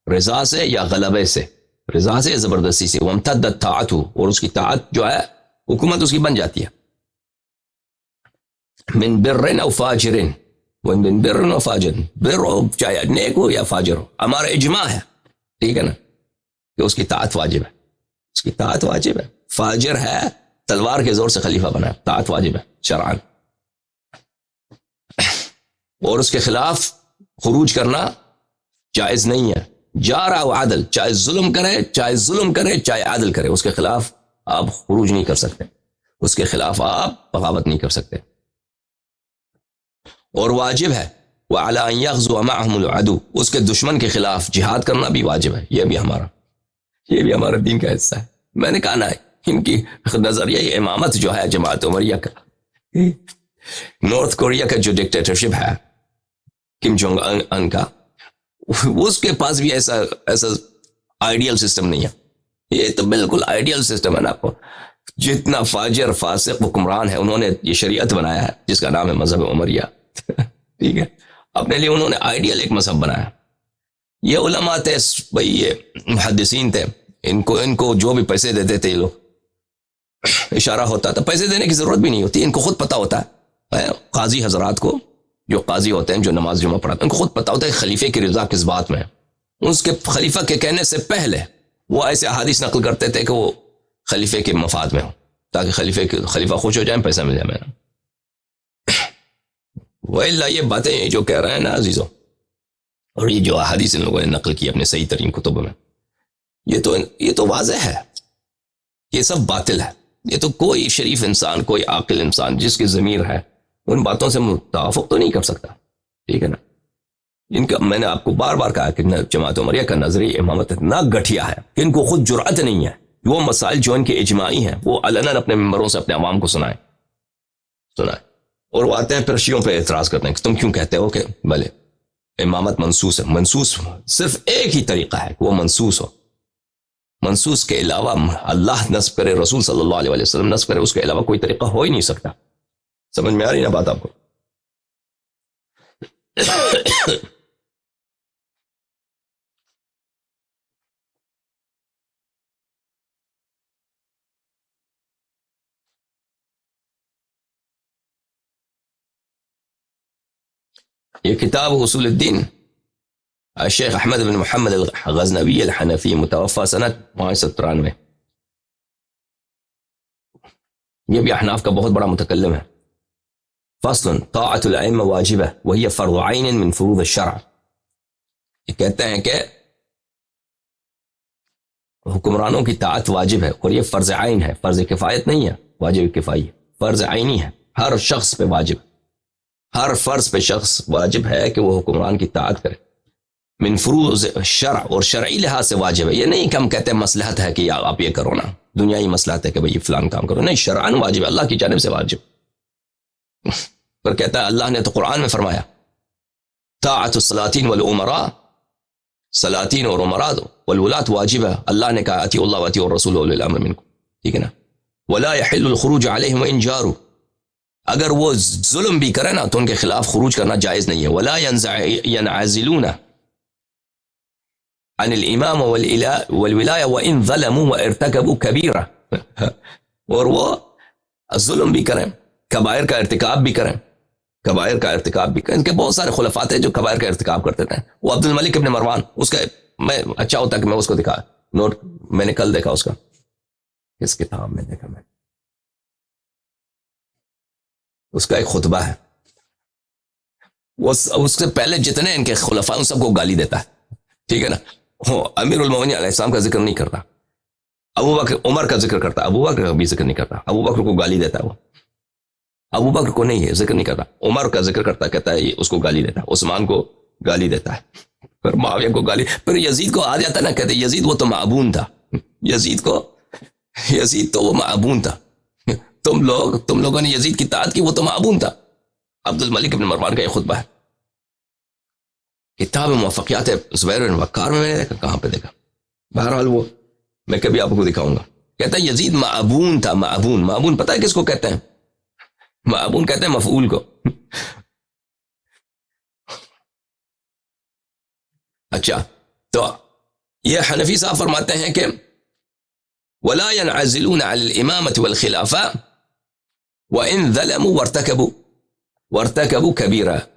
رضا سے یا غلبے سے، رضا سے زبردستی سے، وامتدت طاعت، اور اس کی طاعت جو ہے حکومت اس کی بن جاتی ہے، من بر او فاجر، من بر او فاجر، بر ہو چاہے نیک ہو یا فاجر ہو، ہمارا اجماع ہے، ٹھیک ہے نا، کہ اس کی طاعت واجب ہے، اس کی طاعت واجب ہے. فاجر ہے تلوار کے زور سے خلیفہ بنا ہے، طاعت واجب ہے شرعاً، اور اس کے خلاف خروج کرنا جائز نہیں ہے. جارا و عدل، چاہے ظلم کرے چاہے عدل کرے، اس کے خلاف آپ خروج نہیں کر سکتے، اس کے خلاف آپ بغاوت نہیں کر سکتے. اور واجب ہے وعلی ان یغزو معهم العدو، اس کے دشمن کے خلاف جہاد کرنا بھی واجب ہے. یہ بھی ہمارا دین کا حصہ ہے. میں نے کہا نا، ان کی نظریہ امامت جو ہے جماعت عمریہ کا، نارتھ کوریا کا جو ڈکٹیٹرشپ ہے کم جونگ ان کا، اس کے پاس بھی ایسا آئیڈیل سسٹم نہیں ہے. یہ تو بالکل آئیڈیل سسٹم ہے نا. آپ کو جتنا فاجر فاسق حکمران ہے انہوں نے یہ شریعت بنایا ہے جس کا نام ہے مذہب عمریہ. ٹھیک ہے، اپنے لیے انہوں نے آئیڈیل ایک مذہب بنایا. یہ علماء تھے بھائی، یہ محدثین تھے، ان کو جو بھی پیسے دیتے تھے یہ لوگ، اشارہ ہوتا تھا، پیسے دینے کی ضرورت بھی نہیں ہوتی، ان کو خود پتہ ہوتا ہے. قاضی حضرات کو، جو قاضی ہوتے ہیں جو نماز جمعہ پڑھاتے ہیں، ان کو خود پتہ ہوتا ہے خلیفے کی رضا کس بات میں ہے. اس کے خلیفہ کے کہنے سے پہلے وہ ایسے احادیث نقل کرتے تھے کہ وہ خلیفے کے مفاد میں ہو، تاکہ خلیفہ خوش ہو جائیں، پیسہ مل جائے میرا. وَإِلَّا یہ باتیں جو کہہ رہے ہیں نا عزیزوں، اور یہ جو احادیث ان لوگوں نے نقل کی اپنے صحیح ترین کتب میں، یہ تو واضح ہے، یہ سب باطل ہے. یہ تو کوئی شریف انسان، کوئی عاقل انسان جس کی ضمیر ہے ان باتوں سے متوافق تو نہیں کر سکتا. ٹھیک ہے نا. ان کا میں نے آپ کو بار بار کہا کہ جماعت عمریہ کا نظریہ امامت اتنا گھٹیا ہے کہ ان کو خود جرأت نہیں ہے وہ مسائل جو ان کے اجماعی ہیں وہ علنا اپنے ممبروں سے اپنے عوام کو سنائیں، اور وہ آتے ہیں پھر شیعوں پہ اعتراض کرتے ہیں کہ تم کیوں کہتے ہو کہ بھلے امامت منسوس ہے. منسوس صرف ایک ہی طریقہ ہے کہ وہ منسوس ہو، منسوس کے علاوہ اللہ نصب کرے، رسول صلی اللہ علیہ وسلم نصب کرے، اس کے علاوہ کوئی طریقہ ہو ہی نہیں سکتا. سمجھ میں آ رہی نا بات آپ کو؟ یہ کتاب اصول الدین الشیخ احمد بن محمد الغزنوی الحنفی، متوفى سنة 593. یہ بھی احناف کا بہت بڑا متکلم ہے. فصل طاعت الائمہ واجبہ وہی فرض عین من فروض الشرع. یہ کہتے ہیں کہ حکمرانوں کی طاعت واجب ہے، اور یہ فرض عین ہے، فرض کفایت نہیں ہے، واجب کفائی ہے، فرض عینی ہے، ہر شخص پہ واجب، ہر فرض پہ شخص واجب ہے کہ وہ حکمران کی طاعت کرے، من فروض شرع، اور شرعی لحاظ سے واجب ہے، یہ نہیں کہ ہم کہتے ہیں مصلحت ہے کہ آپ یہ کرو نا، دنیائی مصلحت ہے کہ بھئی فلان کام کرو، نہیں، شرعاً واجب ہے، اللہ کی جانب سے واجب. پر کہتا ہے اللہ نے تو قرآن میں فرمایا طاعت السلاطین والعمراء، سلاطین اور عمراء والولات واجب ہے، اللہ نے کہا اطیعوا اللہ واطیعوا الرسول واولی الامر منکم، ٹھیک ہے نا. ولا يحل الخروج علیہم وان جاروا، اگر وہ ظلم بھی کرے نا تو ان کے خلاف خروج کرنا جائز نہیں ہے. ولا ينعزلون عن الامام والولایہ وان ظلموا وارتکبوا کبیرہ، اور وہ ظلم بھی کریں، کبائر کا ارتکاب بھی کریں، کبائر کا ارتکاب بھی کریں. ان کے بہت سارے خلفات ہیں جو کبائر کا ارتکاب کرتے تھے. وہ عبد الملک ابن مروان، اس کا میں اچھا ہوتا کہ میں اس کو دکھا نوٹ، میں نے کل دیکھا اس کا، کس کتاب میں دیکھا، میں اس کا ایک خطبہ ہے، وہ اس سے پہلے جتنے ان کے خلفاء ان سب کو گالی دیتا ہے، ٹھیک ہے نا. امیر المومنین علیہ السلام کا ذکر نہیں کرتا، ابو بکر عمر کا ذکر کرتا، ابو بکر کا بھی ذکر نہیں کرتا، ابو بکر کو گالی دیتا ہے، وہ ابو بکر کو نہیں ہے ذکر نہیں کرتا، عمر کا ذکر کرتا، کہتا ہے اس کو گالی دیتا ہے، عثمان کو گالی دیتا ہے، پھر معاویہ کو گالی، پھر یزید کو آ جاتا نا، کہتے یزید وہ تو معبون تھا، یزید تو وہ معبون تھا، تم لوگوں نے یزید کی اطاعت کی، وہ تو معبون تھا. عبد الملک ابن مروان کا یہ خطبہ ہے، کتاب موافقیات زبیر بن وقار میں نے دیکھا، کہاں پہ دیکھا، بہرحال وہ میں کبھی آپ کو دکھاؤں گا. کہتا ہے یزید معبون تھا، معبون پتہ ہے کس کو کہتے ہیں؟ معبون کہتے ہیں مفعول کو. اچھا، تو یہ حنفی صاحب فرماتے ہیں کہ ولا ينعزلون عن الامامة والخلافة وان ظلموا وارتكبوا كبيرة،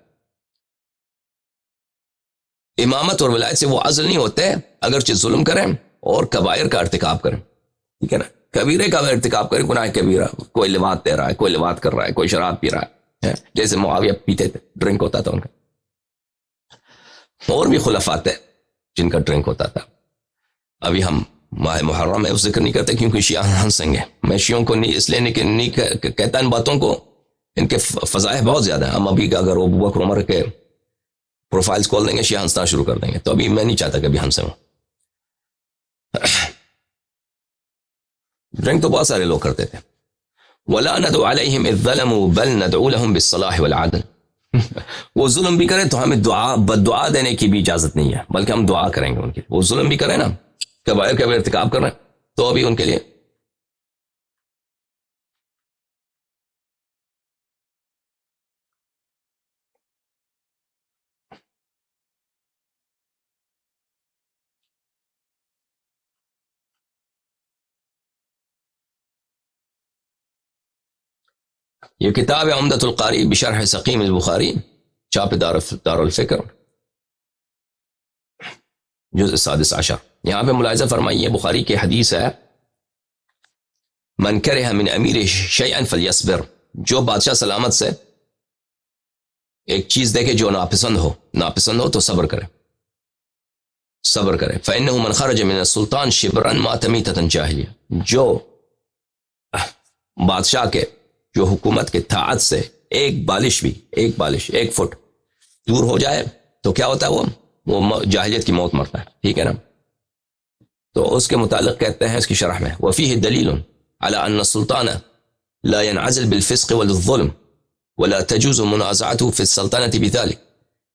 امامت اور ولایت سے وہ عزل نہیں ہوتے اگرچہ ظلم کریں اور کبائر کا ارتکاب کریں، ٹھیک ہے نا، کبیرے کا ارتکاب کریں، گناہ کبیرہ، کوئی لواط دے رہا ہے، کوئی لواط کر رہا ہے، کوئی شراب پی رہا ہے، جیسے معاویہ پیتے تھے، ڈرنک ہوتا تھا ان کا، اور بھی خلفات ہیں جن کا ڈرنک ہوتا تھا. ابھی ہم ماہ محرم میں ذکر نہیں کرتے کیونکہ شیعہ ہنسیں گے، میں شیعوں کو نہیں اس لیے نہیں کہتا ان باتوں کو، ان کے فضائح بہت زیادہ ہیں. ہم ابھی اگر ابو بکر عمر کے پروفائلز کھول دیں گے شیعہ ہنسنا شروع کر دیں گے، تو ابھی میں نہیں چاہتا کہ ابھی ہنسیں. ڈرنک تو بہت سارے لوگ کرتے تھے. ولا ندعو علیہم اذ ظلموا بل ندعو لهم بالصلاح والعدل، وہ ظلم بھی کریں تو ہمیں بد دعا دینے کی بھی اجازت نہیں ہے، بلکہ ہم دعا کریں گے ان کے لیے. وہ ظلم بھی کریں نا، کبائر کا بھی ارتکاب کر رہے ہیں، تو ابھی ان کے لیے یہ کتاب ہے عمدۃ القاری بشرح سقیم البخاری، چاپ دار الفکر، جزء 16. یہاں پہ ملاحظہ فرمائیے، بخاری کی حدیث ہے من کرہ من امیر شیئا فلیصبر، جو بادشاہ سلامت سے ایک چیز دیکھے جو ناپسند ہو تو صبر کرے. فإنه من خرج من السلطان شبرا مات میتة جاہلیہ، جو بادشاہ کے جو حکومت کے طاعت سے ایک فٹ دور ہو جائے تو کیا ہوتا ہے، وہ جاہلیت کی موت مرتا ہے، ٹھیک ہے نا. تو اس کے متعلق کہتے ہیں اس کی شرح میں وفیہ دلیل على ان السلطان لا ينعزل بالفسق والظلم ولا تجوز منازعته في السلطنة بذلك،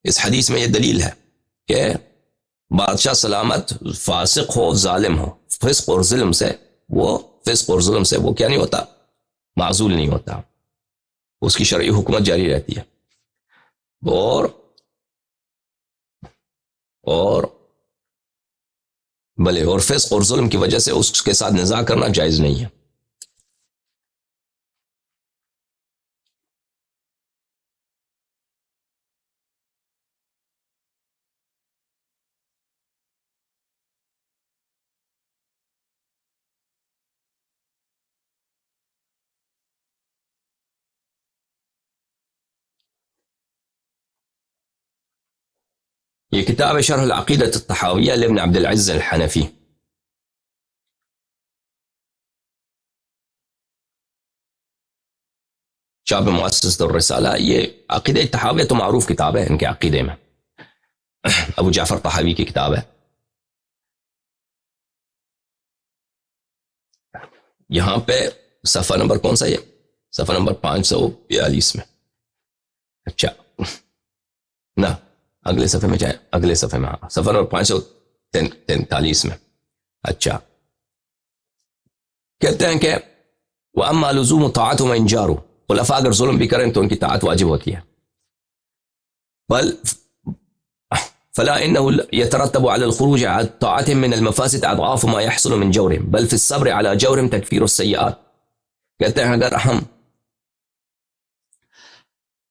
اس حدیث میں یہ دلیل ہے کہ بادشاہ سلامت فاسق ہو، ظالم ہو، فسق اور ظلم سے وہ کیا نہیں ہوتا، معزول نہیں ہوتا، اس کی شرعی حکومت جاری رہتی ہے. اور فسق اور ظلم کی وجہ سے اس کے ساتھ نزاع کرنا جائز نہیں ہے. یہ کتاب شرح العقیدۃ الطحاویہ لابن عبد العز الحنفی، شاب مؤسس الرسالہ، یہ عقیدہ تحاویہ تو معروف کتاب ہے ان کے عقیدے میں، ابو جعفر طحاوی کی کتاب ہے. یہاں پہ صفحہ نمبر کون سا؟ یہ صفحہ نمبر 542 میں. اچھا نہ اگلے صفحے میں جائیں، اگلے صفحے میں، ہاں صفحہ نمبر 543 میں. اچھا کہتے ہیں کہ وَأَمَّا لُزُومُ طَاعَتُهُمْ وَإِنْ جَارُوا، خلفاء اگر ظلم بھی کریں تو ان کی طاعت واجب ہوتی ہے. بل فلا انه يترتب على الخروج عن طاعتهم من المفاسد اضعاف ما يحصل من جورهم بل في الصبر على جورهم تكفير السيئات. کہتے ہیں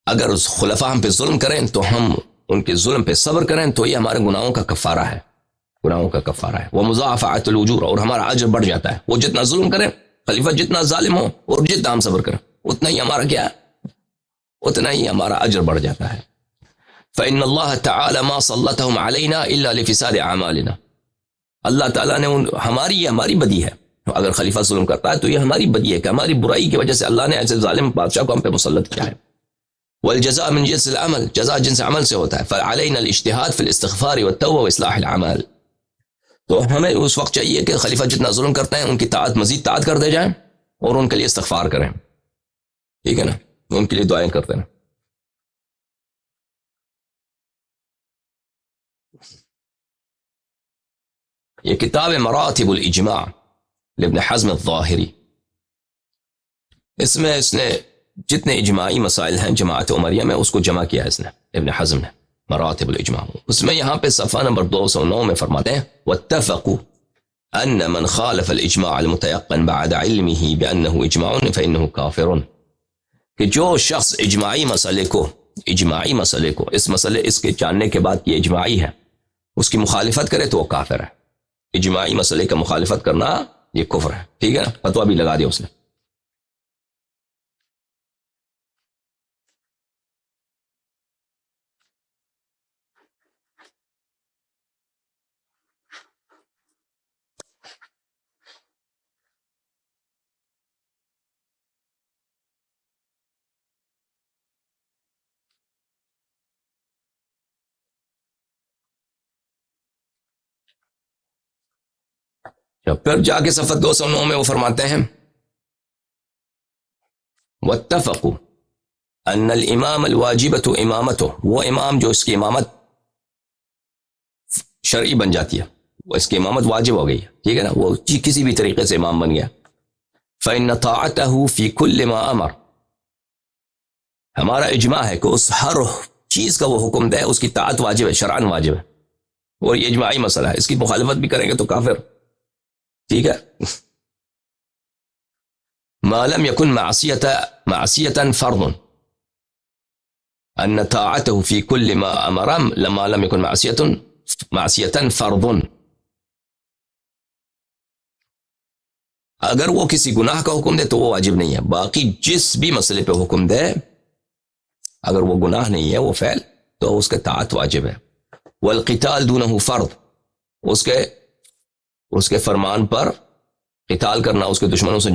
اگر خلفاء ہم پہ ظلم کریں تو ہم ان کے ظلم پہ صبر کریں تو یہ ہمارے گناہوں کا کفارہ ہے، گناہوں کا کفارہ ہے. ومضاعفات الاجور، اور ہمارا اجر بڑھ جاتا ہے. وہ جتنا ظلم کریں، خلیفہ جتنا ظالم ہو اور جتنا ہم صبر کریں، اتنا ہی ہمارا کیا ہے، اتنا ہی ہمارا اجر بڑھ جاتا ہے. فإن الله تعالى ما سلطهم علينا إلا لفساد أعمالنا. اللہ تعالیٰ نے ہماری بدی ہے. اگر خلیفہ ظلم کرتا ہے تو یہ ہماری بدی ہے کہ ہماری برائی کی وجہ سے اللہ نے ایسے ظالم بادشاہ کو ہم پہ مسلط کیا ہے. والجزاء من جنس العمل، جزاء جنس عمل سے ہوتا ہے. فعلينا الاجتهاد في الاستغفار والتوبة وإصلاح الأعمال. تو ہمیں اس وقت چاہیے کہ خلیفہ جتنا ظلم کرتے ہیں ان کی طاعت مزید طاعت کر دے جائیں اور ان کے لیے استغفار کریں. ٹھیک ہے نا، ان کے لیے دعائیں کرتے ہیں. یہ کتاب مراتب الاجماع لابن حزم الظاہری، اس میں اس نے جتنے اجماعی مسائل ہیں جماعت عمریہ میں اس کو جمع کیا ہے اس نے، ابن حزم نے، مراتب الاجماع. اس میں یہاں پہ صفحہ نمبر 209 میں فرماتے ہیں واتفقوا ان من خالف الاجماع المتيقن بعد علمه بانه اجماع فانه كافر. کہ جو شخص اجماعی مسئلے کو اس کے جاننے کے بعد یہ اجماعی ہے اس کی مخالفت کرے تو وہ کافر ہے. اجماعی مسئلے کا مخالفت کرنا یہ کفر ہے. ٹھیک ہے نا، فتویٰ بھی لگا دیا اس نے. پھر جا کے صفحہ 209 میں وہ فرماتے ہیں واتفقوا ان الامام الواجبۃ امامتہ، وہ امام جو اس کی امامت شرعی بن جاتی ہے، وہ اس کی امامت واجب ہو گئی ہے. ٹھیک ہے نا، وہ کسی بھی طریقے سے امام بن گیا. فإن طاعته في كل ما امر، ہمارا اجماع ہے کہ اس ہر چیز کا وہ حکم دے اس کی طاعت واجب ہے، شرعاً واجب ہے. اور یہ اجماعی مسئلہ ہے، اس کی مخالفت بھی کریں گے تو کافر. ٹھیک ہے. ما لم يكن معصية فرض، ان طاعته في كل ما امر لما لم يكن معصية فرض. اگر وہ کسی گناہ کا حکم دے تو وہ واجب نہیں ہے. باقی جس بھی مسئلے پہ حکم دے اگر وہ گناہ نہیں ہے وہ فعل تو اس کے طاعت واجب ہے. والقتال دونه فرض، اس کے فرمان پر قتال کرنا، اس کے دشمنوں سے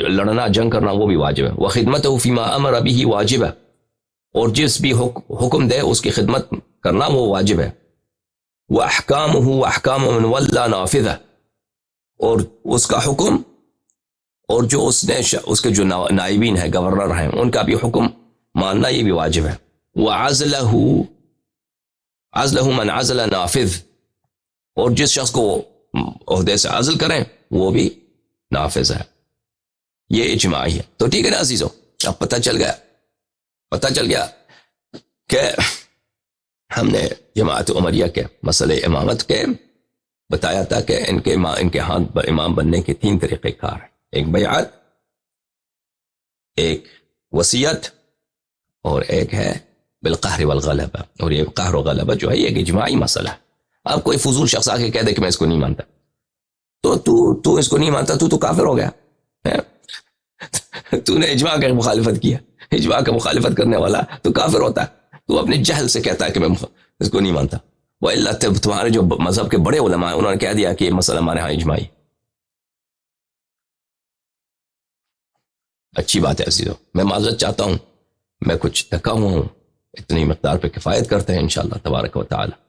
لڑنا جنگ کرنا وہ بھی واجب ہے. وخدمته فيما امر به واجب ہے، اور جس بھی حکم دے اس کی خدمت کرنا وہ واجب ہے. واحکامه واحکام من ولى نافذہ، اور اس کا حکم اور جو اس کے جو نائبین ہیں، گورنر ہیں، ان کا بھی حکم ماننا یہ بھی واجب ہے. عزلہ من عزل نافذ، اور جس شخص کو عہدے سے عزل کریں وہ بھی نافذ ہے. یہ اجماعی ہے. تو ٹھیک ہے نا عزیزو، اب پتہ چل گیا کہ ہم نے جماعت عمریہ کے مسئلے امامت کے بتایا تھا کہ ان کے ہاتھ پر امام بننے کے 3 طریقے کار ہیں. ایک بیعت، ایک وصیت، اور ایک ہے بالقہر والغلبہ. اور یہ قہر و غلبہ جو ہے یہ ایک اجماعی مسئلہ ہے. اب کوئی فضول شخص آ کے کہہ دے کہ میں اس کو نہیں مانتا، تو اس کو نہیں مانتا، تو کافر ہو گیا. تو نے اجماع کی مخالفت کیا، اجماع کا مخالفت کرنے والا تو کافر ہوتا ہے. تو اپنے جہل سے کہتا ہے کہ میں اس کو نہیں مانتا. وَإِلَّا تمہارے جو مذہب کے بڑے علماء ہیں انہوں نے کہہ دیا کہ یہ مسئلہ ہمارے ہاں اجماعی. اچھی بات ہے عزیزو، میں معذرت چاہتا ہوں، میں کچھ تھکا ہوا ہوں، اتنی مقدار پہ کفایت کرتے ہیں انشاءاللہ تبارک و تعالی.